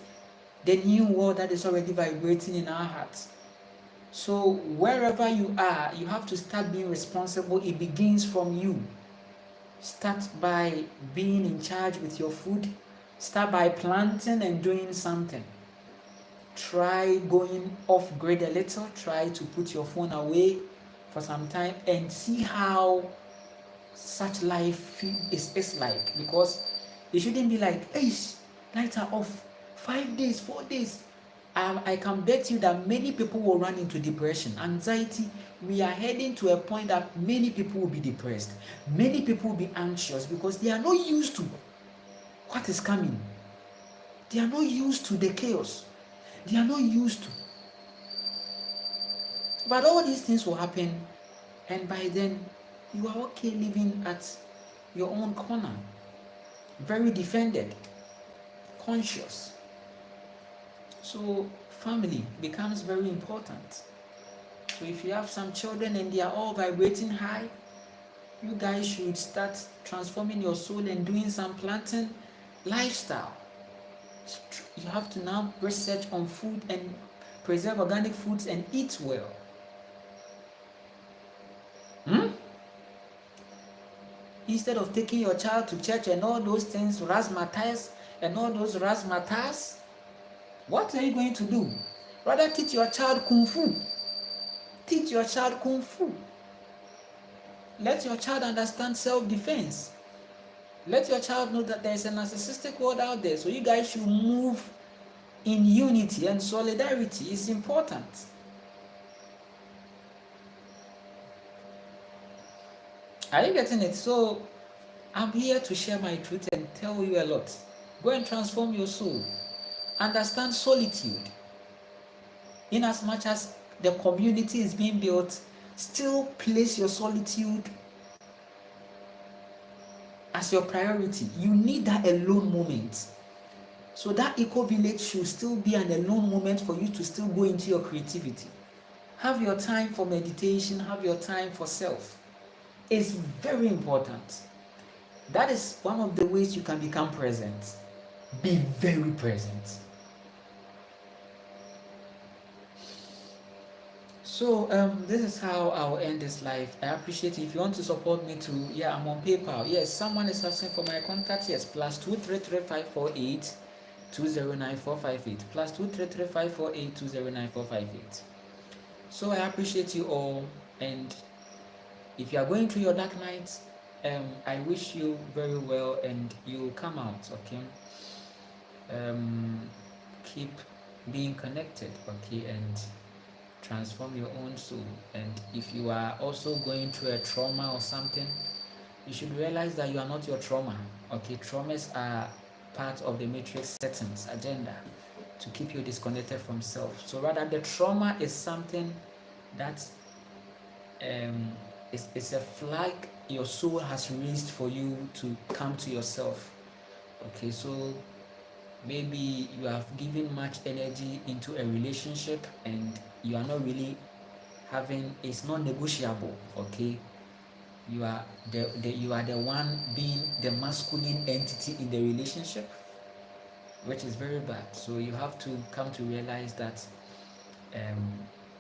the new world that is already vibrating in our hearts. So wherever you are, you have to start being responsible. It begins from you. Start by being in charge with your food. Start by planting and doing something. Try going off grid a little. Try to put your phone away for some time and see how such life is like, because it shouldn't be like, hey, lights are off 5 days, 4 days. I can bet you that many people will run into depression, anxiety. We are heading to a point that many people will be depressed. Many people will be anxious because they are not used to what is coming. They are not used to the chaos. They are not used to. But all these things will happen, and by then, you are okay living at your own corner, very defended, conscious. So family becomes very important. So if you have some children and they are all vibrating high, you guys should start transforming your soul and doing some planting lifestyle. You have to now research on food and preserve organic foods and eat well. Instead of taking your child to church and all those things, razzmatazz and all those razzmatazz, what are you going to do? Rather teach your child kung fu. Teach your child kung fu. Let your child understand self-defense. Let your child know that there is a narcissistic world out there. So you guys should move in unity, and solidarity is important. Are you getting it? So I'm here to share my truth and tell you a lot. Go and transform your soul. Understand solitude. In as much as the community is being built, still place your solitude as your priority. You need that alone moment. So that eco village should still be an alone moment for you to still go into your creativity. Have your time for meditation, have your time for self. It's very important. That is one of the ways you can become present. Be very present. So this is how I'll end this live. I appreciate it. If you want to support me too, yeah, I'm on PayPal. Yes, someone is asking for my contact. Yes, +233 548 +233 548 So I appreciate you all, and if you are going through your dark nights, I wish you very well, and you'll come out. Okay. Keep being connected. Okay, and transform your own soul. And if you are also going through a trauma or something, you should realize that you are not your trauma. Okay, traumas are part of the matrix settings agenda to keep you disconnected from self. So rather, the trauma is something that is a flag your soul has raised for you to come to yourself. Okay, so maybe you have given much energy into a relationship and you are not really having, it's not negotiable. Okay, you are the one being the masculine entity in the relationship, which is very bad. So you have to come to realize that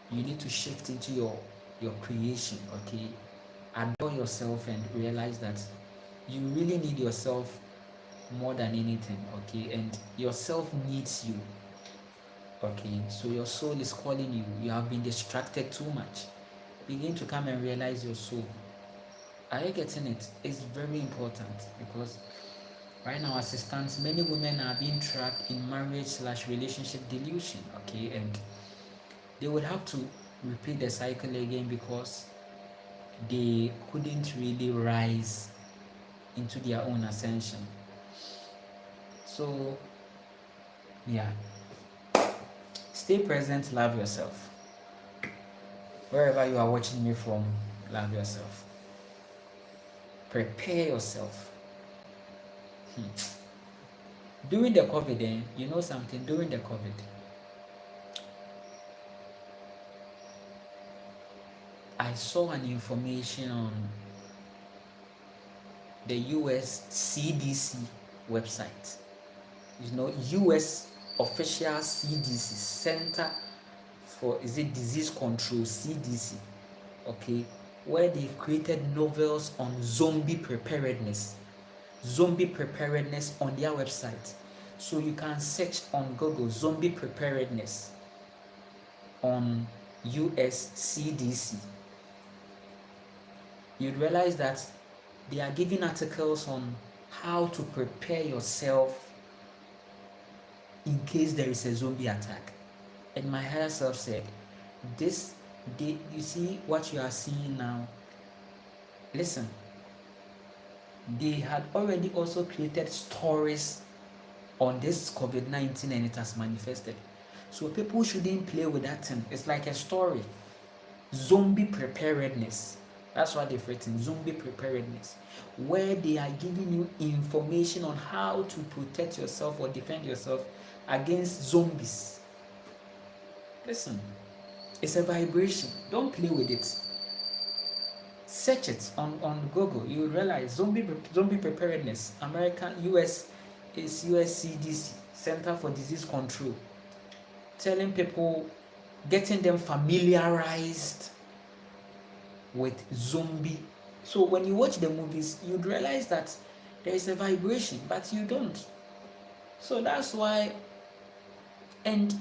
you need to shift into your creation. Okay, adore yourself and realize that you really need yourself more than anything. Okay, and yourself needs you. Okay, so your soul is calling you. You have been distracted too much. Begin to come and realize your soul. Are you getting it? It's very important, because right now, as it stands, many women are being trapped in marriage/relationship delusion. Okay, and they would have to repeat the cycle again because they couldn't really rise into their own ascension. So yeah, stay present, love yourself. Wherever you are watching me from, love yourself. Prepare yourself. During the COVID, you know something, during the COVID, I saw an information on the US CDC website. You know, US official CDC, Center for Disease Control, CDC. Okay, where they've created novels on zombie preparedness on their website. So you can search on Google zombie preparedness on US CDC. You'd realize that they are giving articles on how to prepare yourself in case there is a zombie attack. And my higher self said, you see what you are seeing now? Listen, they had already also created stories on this COVID-19 and it has manifested. So people shouldn't play with that thing. It's like a story. Zombie preparedness. That's what they've written, zombie preparedness, where they are giving you information on how to protect yourself or defend yourself against zombies. Listen, it's a vibration. Don't play with it. Search it on Google. You will realize zombie preparedness. US CDC, Center for Disease Control, telling people, getting them familiarized with zombie. So when you watch the movies, you'd realize that there is a vibration, but you don't. So that's why, and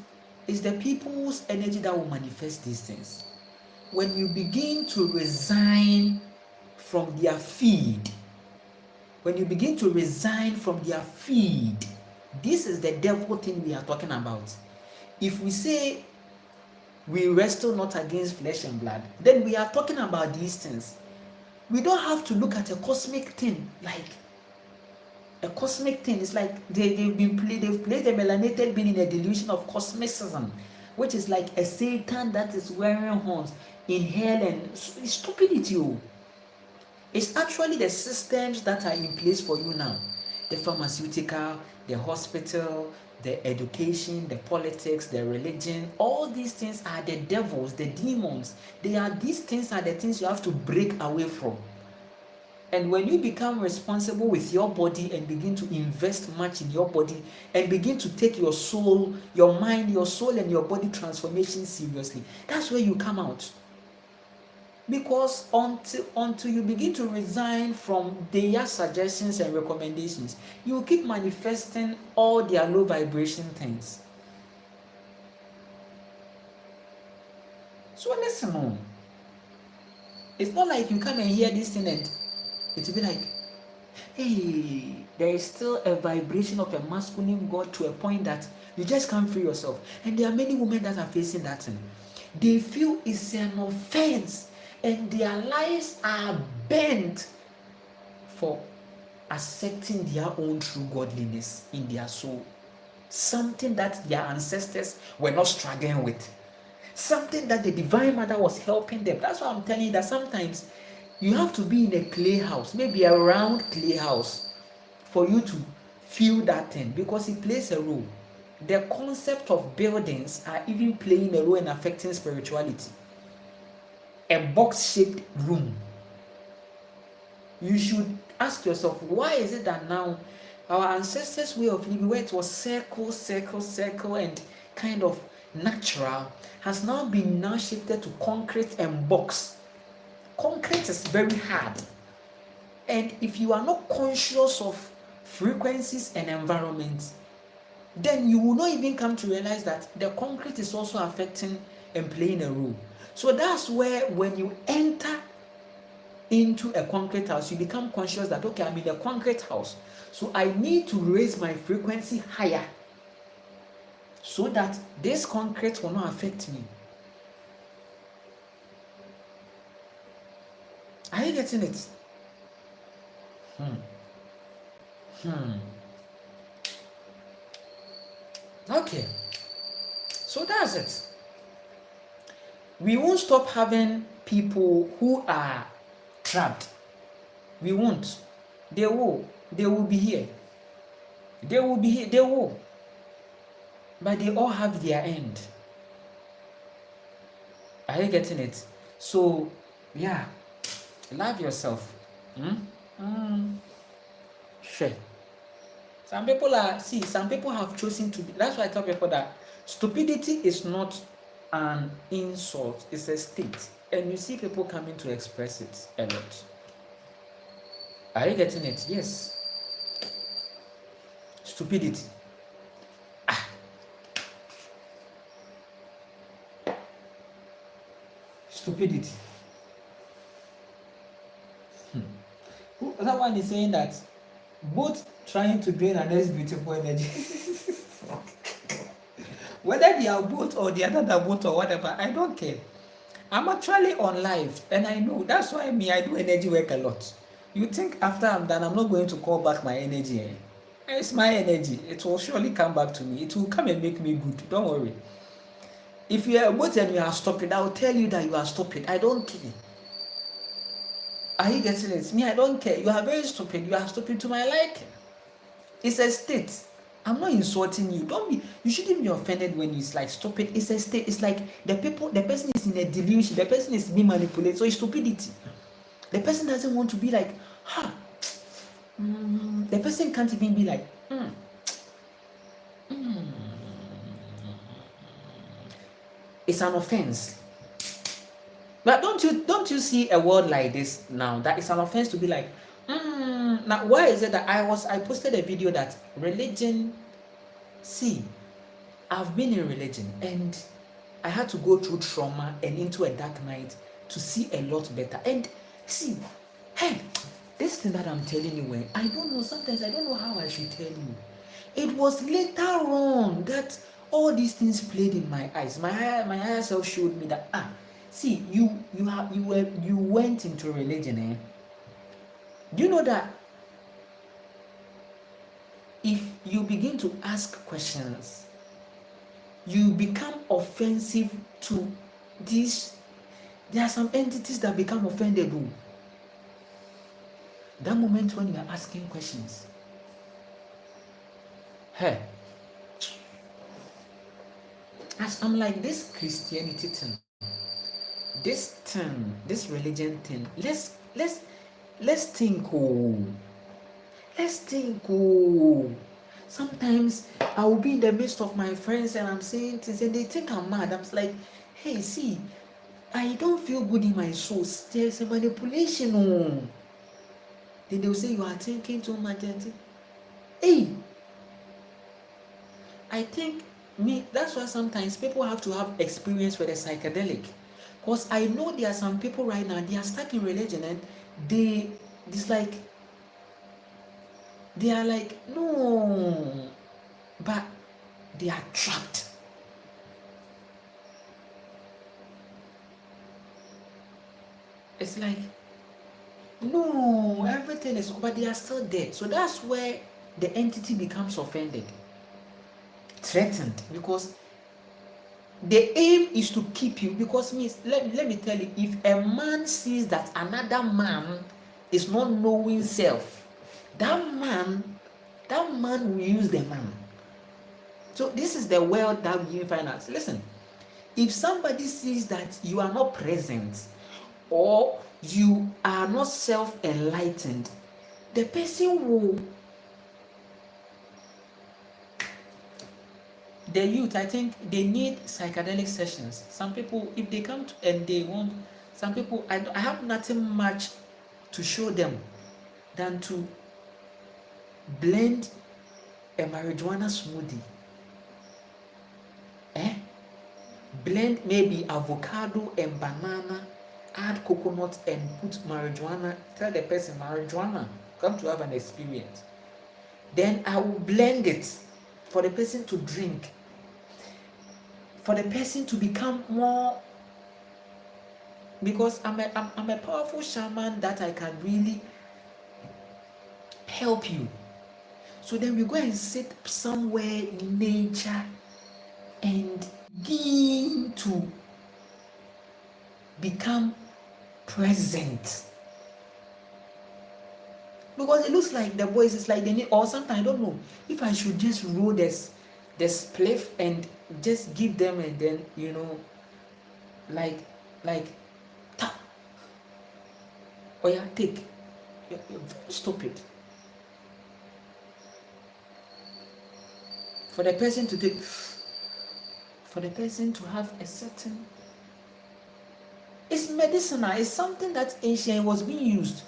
it's the people's energy that will manifest these things. When you begin to resign from their feed, this is the devil thing we are talking about. If we say we wrestle not against flesh and blood, then we are talking about these things. We don't have to look at a cosmic thing like a cosmic thing. It's like they've placed a melanated being in a delusion of cosmicism, which is like a Satan that is wearing horns in hell, and it's stupidity. It's actually the systems that are in place for you now. The pharmaceutical, the hospital, the education, the politics, the religion, all these things are the devils, the demons. These things are the things you have to break away from. And when you become responsible with your body and begin to invest much in your body and begin to take your soul, your mind, your soul and your body transformation seriously, that's where you come out. Because until you begin to resign from their suggestions and recommendations, you will keep manifesting all their low vibration things. So listen on. It's not like you come and hear this thing and it will be like, hey, there is still a vibration of a masculine God to a point that you just can't free yourself. And there are many women that are facing that thing. They feel it's an offense and their lives are bent for accepting their own true godliness in their soul. Something that their ancestors were not struggling with. Something that the Divine Mother was helping them. That's why I'm telling you that sometimes you have to be in a clay house, maybe a round clay house, for you to feel that thing, because it plays a role. The concept of buildings are even playing a role in affecting spirituality. A box-shaped room. You should ask yourself, why is it that now our ancestors' way of living, where it was circle, and kind of natural, has now been shifted to concrete and box. Concrete is very hard. And if you are not conscious of frequencies and environment, then you will not even come to realize that the concrete is also affecting and playing a role. So that's where when you enter into a concrete house, you become conscious that, okay, I'm in a concrete house. So I need to raise my frequency higher so that this concrete will not affect me. Are you getting it? Okay. So that's it. We won't stop having people who are trapped. We won't. They will be here. They will. But they all have their end. Are you getting it? So, yeah. Love yourself. Sure. Some people have chosen to be. That's why I tell people that stupidity is not an insult, it's a state. And you see people coming to express it a lot. Are you getting it? Yes. Stupidity. stupidity. That one is saying that both trying to drain an earth's beautiful energy. Whether they are both or the other are both or whatever, I don't care. I'm actually on live and I know that's why me, I do energy work a lot. You think after I'm done, I'm not going to call back my energy? Eh? It's my energy. It will surely come back to me. It will come and make me good. Don't worry. If you are both and you are stupid, I will tell you that you are stupid. I don't care. Are you getting it? Me, I don't care. You are very stupid. You are stupid to my liking. It's a state. I'm not insulting you. Don't be. You shouldn't be offended when it's like stupid. It's a state. It's like the person is in a delusion. The person is being manipulated. So it's stupidity. The person doesn't want to be like, ha. The person can't even be like, It's an offense. But don't you see a word like this now? That it's an offense to be like, Now why is it that I posted a video that religion, see, I've been in religion and I had to go through trauma and into a dark night to see a lot better. And see, hey, this thing that I'm telling you, I don't know, sometimes I don't know how I should tell you. It was later on that all these things played in my eyes. My higher self showed me that see, you went into religion, eh? Do you know that if you begin to ask questions, you become offensive to these? There are some entities that become offended. That moment when you are asking questions, hey, as I'm like, this Christianity thing, this religion thing, let's think. Let's think. Sometimes I will be in the midst of my friends and I'm saying things and they think I'm mad. I'm like, hey, see, I don't feel good in my soul. There's a manipulation. Then they'll say you are thinking too much. Hey, I think that's why sometimes people have to have experience with a psychedelic. Because I know there are some people right now, they are stuck in religion and they are like, no, but they are trapped. It's like, no, everything is, but they are still dead. So that's where the entity becomes offended, threatened, because the aim is to keep you. Because let me tell you, if a man sees that another man is not knowing self, that man will use the man. So this is the world that we find us. Listen, if somebody sees that you are not present or you are not self-enlightened, the person will. The youth, I think they need psychedelic sessions. Some people, if they come to, and they want, some people, I have nothing much to show them than to blend a marijuana smoothie. Blend maybe avocado and banana, add coconut and put marijuana. Tell the person, marijuana, come to have an experience. Then I will blend it for the person to drink, for the person to become more, because I'm a powerful shaman that I can really help you. So then we go and sit somewhere in nature and begin to become present. Because it looks like the boys is like they need, or sometimes I don't know if I should just roll this spliff and just give them, and then like tap. Oh yeah, take. You're very stupid. For the person to take, for the person to have a certain, it's medicinal. It's something that ancient was being used.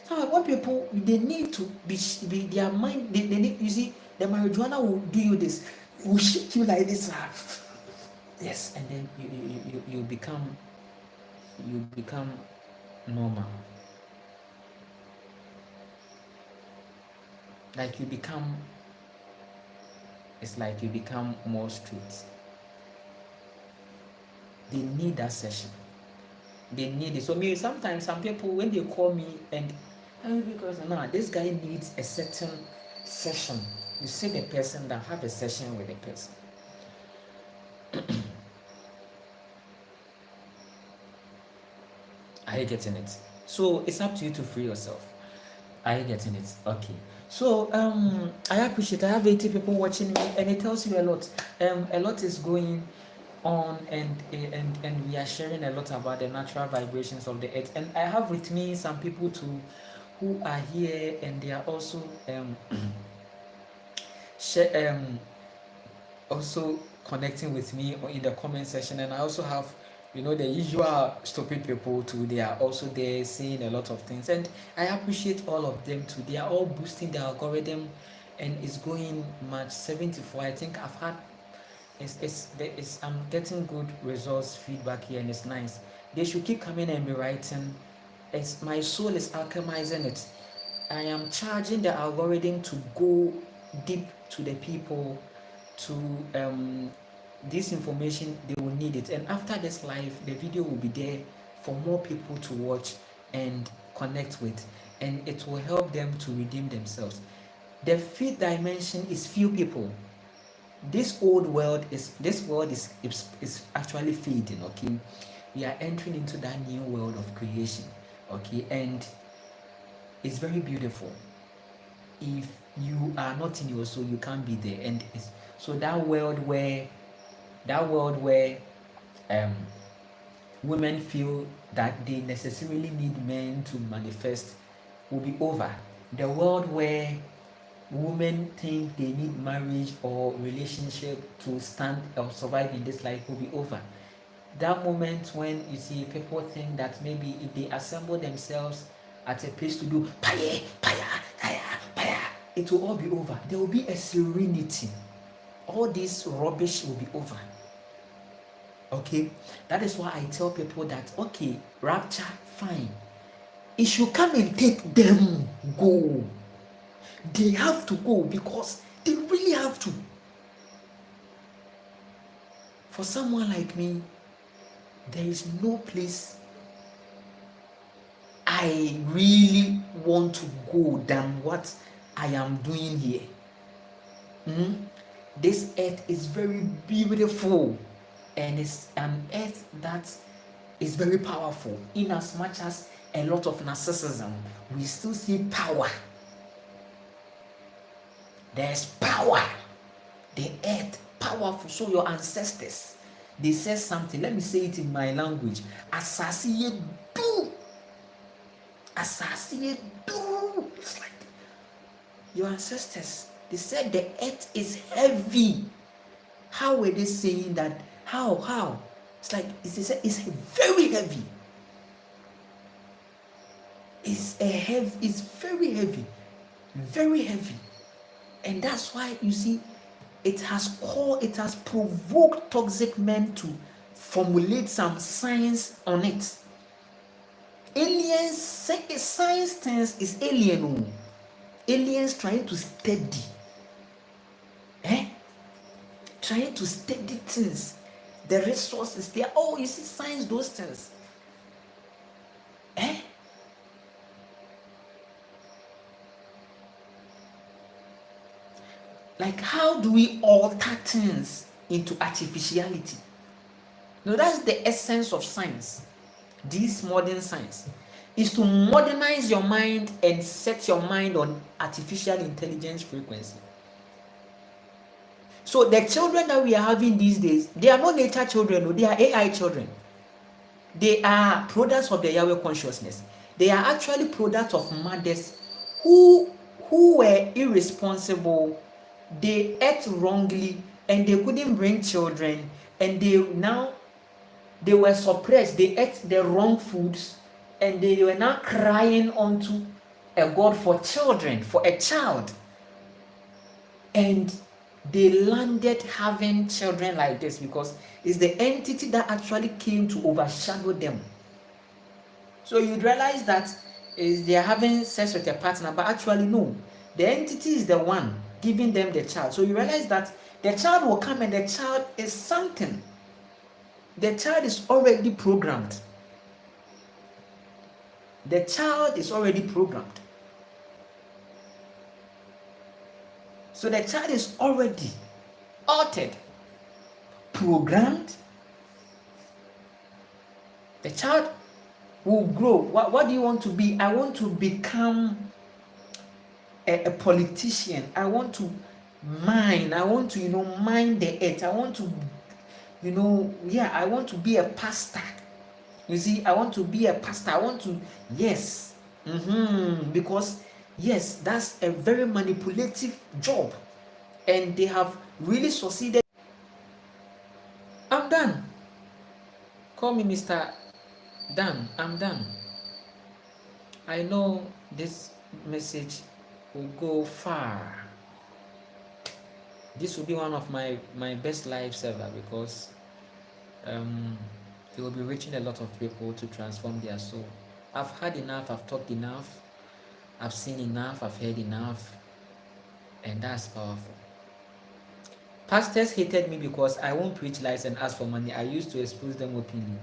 So when people, they need to be their mind, they need, you see, the marijuana will do you this, will shake you like this. Yes, and then you become you become normal. Like you become, it's like you become more strict. They need that session. They need it. So me sometimes some people when they call me and because now this guy needs a certain session. You see the person that have a session with the person. Are you getting it? So it's up to you to free yourself. Are you getting it? Okay. So I appreciate I have 80 people watching me and it tells you a lot. A lot is going on and we are sharing a lot about the natural vibrations of the earth. And I have with me some people too who are here and they are also share, also connecting with me in the comment section. And I also have the usual stupid people too. They are also there saying a lot of things and I appreciate all of them too. They are all boosting the algorithm and it's going much 74. I think I've had I'm getting good results feedback here and it's nice. They should keep coming and be writing. My soul is alchemizing it. I am charging the algorithm to go deep to the people, to this information they will need it. And after this live, the video will be there for more people to watch and connect with, and it will help them to redeem themselves. The fifth dimension is few people. This world is actually fading. Okay, we are entering into that new world of creation. Okay, and it's very beautiful. If you are not in your soul, you can't be there. And so that world where um women feel that they necessarily need men to manifest will be over. The world where women think they need marriage or relationship to stand or survive in this life will be over. That moment when you see people think that maybe if they assemble themselves at a place to do paya, paya, paya, paya, it will all be over. There will be a serenity. All this rubbish will be over. Okay, that is why I tell people that okay, rapture, fine. It should come and take them go. They have to go because they really have to. For someone like me, there is no place I really want to go than what I am doing here. This earth is very beautiful and it's an earth that is very powerful. In as much as a lot of narcissism, we still see power. There's power. The earth, powerful. So your ancestors, they said something. Let me say it in my language. Asasiye do. Asasiye do. It's like your ancestors, they said the earth is heavy. How were they saying that? How? It's like it's very heavy. It's very heavy. Very heavy. And that's why you see it has provoked toxic men to formulate some science on it. Aliens, science things is alien. Aliens trying to study. Trying to study things. The resources there. Oh, you see science, those things. Like, how do we alter things into artificiality? No, that's the essence of science. This modern science is to modernize your mind and set your mind on artificial intelligence frequency. So the children that we are having these days, they are not nature children, they are AI children. They are products of the Yahweh consciousness. They are actually products of mothers who were irresponsible. They ate wrongly and they couldn't bring children, and they were suppressed. They ate the wrong foods and they were now crying unto a God for children, for a child. And they landed having children like this because it's the entity that actually came to overshadow them. So you'd realize that is they are having sex with a partner, but actually no, the entity is the one giving them the child. So you realize that the child will come and the child is something. The child is already programmed. The child is already programmed. So the child is already altered, programmed. The child will grow. What do you want to be? I want to become a politician. I want to mine. I want to, mine the earth. I want to, I want to be a pastor. You see, I want to be a pastor. I want to, yes. Because, yes, that's a very manipulative job. And they have really succeeded. I'm done. Call me Mr. Dan. I'm done. I know this message will go far. This will be one of my best lives ever, because it will be reaching a lot of people to transform their soul. I've had enough, I've talked enough, I've seen enough, I've heard enough, and that's powerful. Pastors hated me because I won't preach lies and ask for money. I used to expose them openly.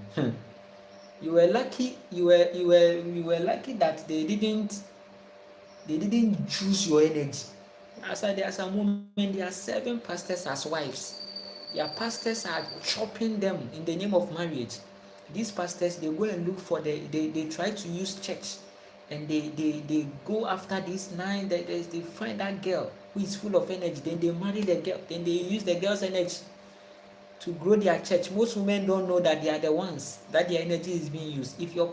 You were lucky lucky that they didn't choose your energy. As there are some women, they are serving pastors as wives. Their pastors are chopping them in the name of marriage. These pastors, they go and look for they try to use church, and they go after this nine, they find that girl who is full of energy, then they marry the girl, then they use the girl's energy to grow their church. Most women don't know that they are the ones that their energy is being used. If the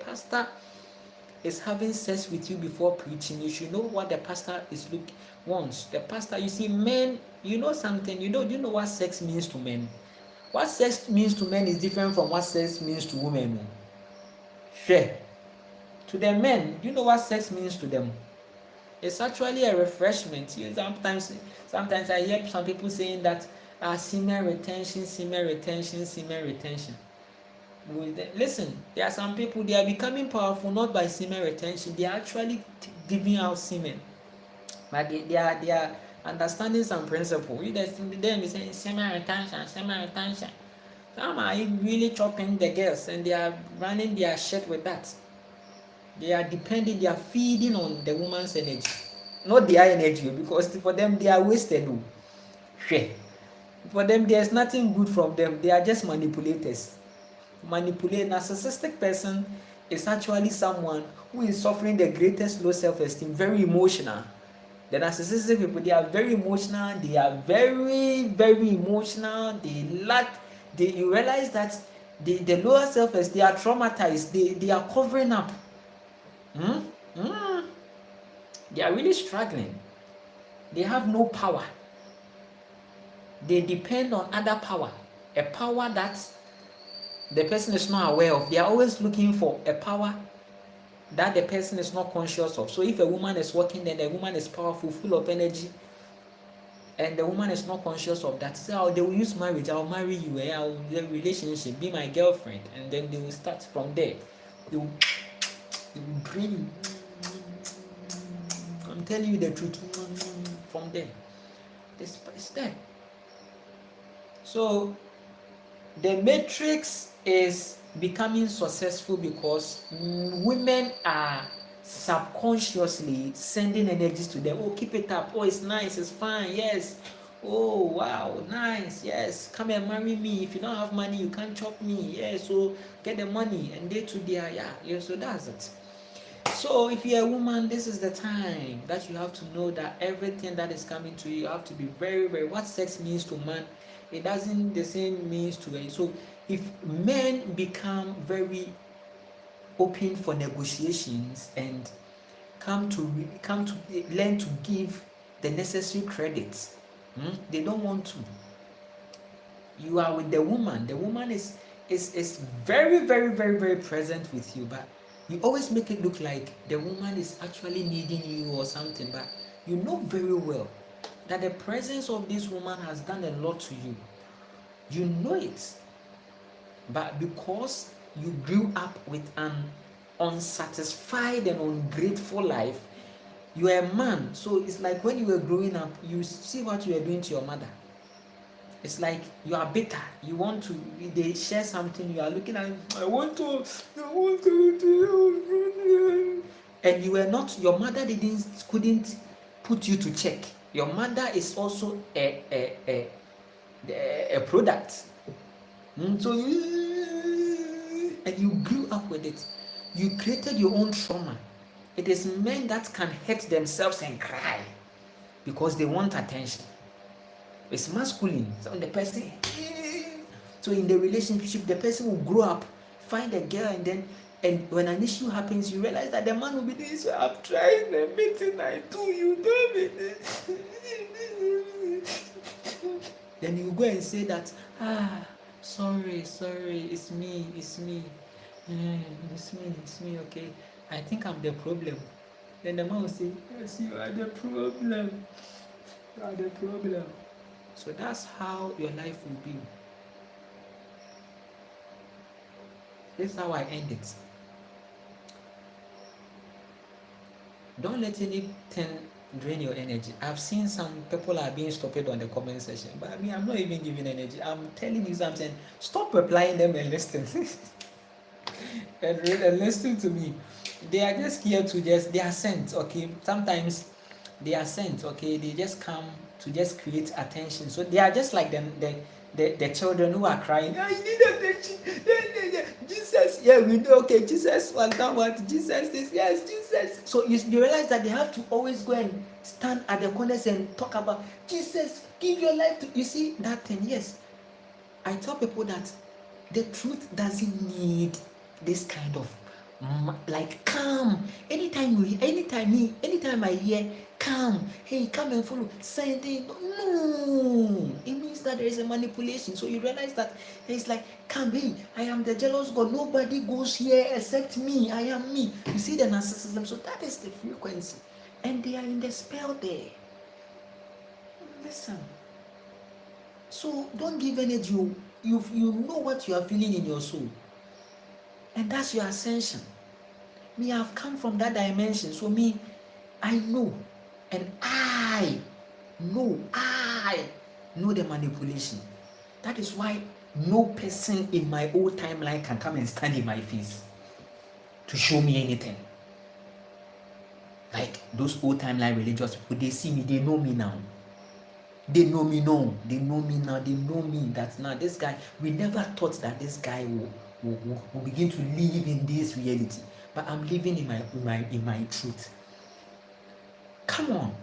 pastor is having sex with you before preaching, you should know what the pastor wants. The pastor, you see, men, you know something, do you know what sex means to men? What sex means to men is different from what sex means to women. Sure. To the men, do you know what sex means to them? It's actually a refreshment. Sometimes I hear some people saying that semen retention. Listen, there are some people, they are becoming powerful not by semen retention. They are actually giving out semen, but they are understanding some principle. You them be saying semen retention. Some are really chopping the girls, and they are running their shit with that. They are feeding on the woman's energy, not their energy, because for them they are wasted. For them there's nothing good from them. They are just manipulators. Narcissistic person is actually someone who is suffering the greatest low self-esteem, very emotional. The narcissistic people, they are very emotional, they are very, very emotional, you realize that the lower self-esteem, they are traumatized, they are covering up. They are really struggling. They have no power. They depend on other power, a power that the person is not aware of. They are always looking for a power that the person is not conscious of. So if a woman is working, then the woman is powerful, full of energy, and the woman is not conscious of that. So they will use marriage. I'll marry you, the relationship, be my girlfriend, and then they will start from there. They will bring you. I'm telling you the truth. From there, it's there. So the matrix is becoming successful because women are subconsciously sending energies to them. Oh, keep it up. Oh, it's nice. It's fine. Yes. Oh, wow. Nice. Yes. Come and marry me. If you don't have money, you can't chop me. Yes. So get the money. And they too, they are, yeah. So that's it. So if you're a woman, this is the time that you have to know that everything that is coming to you have to be very, very, what sex means to man, it doesn't the same means to men. So if men become very open for negotiations and come to learn to give the necessary credits, they don't want to. You are with the woman. The woman is very, very, very, very present with you, but you always make it look like the woman is actually needing you or something, but you know very well that the presence of this woman has done a lot to you. You know it, but because you grew up with an unsatisfied and ungrateful life, you are a man. So it's like when you were growing up, you see what you were doing to your mother. It's like you are bitter. You want to, they share something, you are looking at, I want to, and you were not, your mother couldn't put you to check. Your mother is also a product. So and you grew up with it. You created your own trauma. It is men that can hurt themselves and cry because they want attention. It's masculine. So the person, so in the relationship, the person will grow up, find a girl, and when an issue happens, you realize that the man will be doing, so I'm trying everything I do, you don't it. Then you go and say that, sorry, it's me, it's me, okay. I think I'm the problem. Then the man will say, yes, you are the problem. You are the problem. So that's how your life will be. This is how I end it. Don't let anything drain your energy. I've seen some people are being stupid on the comment section, but I mean, I'm not even giving energy. I'm telling you something. Stop replying them and listen. and listen to me. They are just here to they are sent, okay? Sometimes they are sent, okay? They just come to just create attention. So they are just like the children who are crying, I need attention. Jesus, yeah, we know, okay, Jesus was done what? Jesus is, yes, Jesus. So you realize that they have to always go and stand at the corners and talk about Jesus, give your life to, you see that thing, yes. I tell people that the truth doesn't need this kind of like come. Anytime I hear come, hey, come and follow, send it. No, it means that there is a manipulation. So you realize that it's like, come, hey, I am the jealous God. Nobody goes here except me. I am me. You see the narcissism. So that is the frequency, and they are in the spell there. Listen. So don't give energy. You know what you are feeling in your soul, and that's your ascension. Me, I've come from that dimension. So me, I know, and I know the manipulation. That is why no person in my old timeline can come and stand in my face to show me anything. Like those old timeline religious people, they see me, they know me now. They know me now. They know me now. They know me that now this guy, we never thought that this guy will begin to live in this reality. But I'm living in my truth. Come on.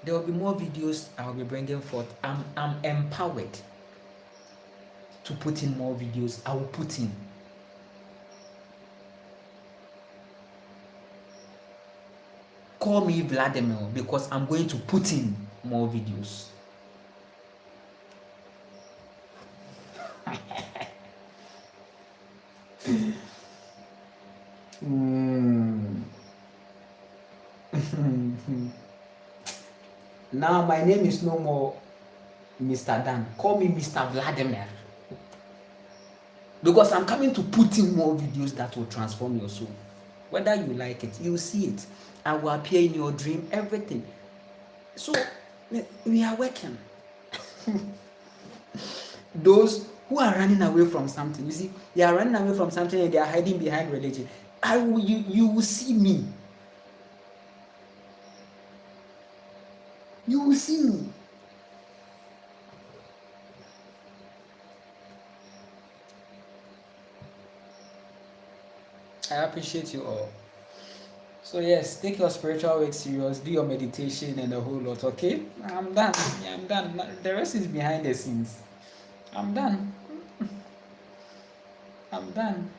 There will be more videos I will be bringing forth. I'm empowered to put in more videos. I will put in. Call me Vladimir because I'm going to put in more videos. Now my name is no more Mr. Dan. Call me Mr. Vladimir. Because I'm coming to put in more videos that will transform your soul. Whether you like it, you see it. I will appear in your dream, everything. So we are working. Those who are running away from something, you see, they are running away from something and they are hiding behind religion. You will see me. You will see me. I appreciate you all. So yes, take your spiritual work serious, do your meditation and a whole lot, okay? I'm done. Yeah, I'm done. The rest is behind the scenes. I'm done. I'm done.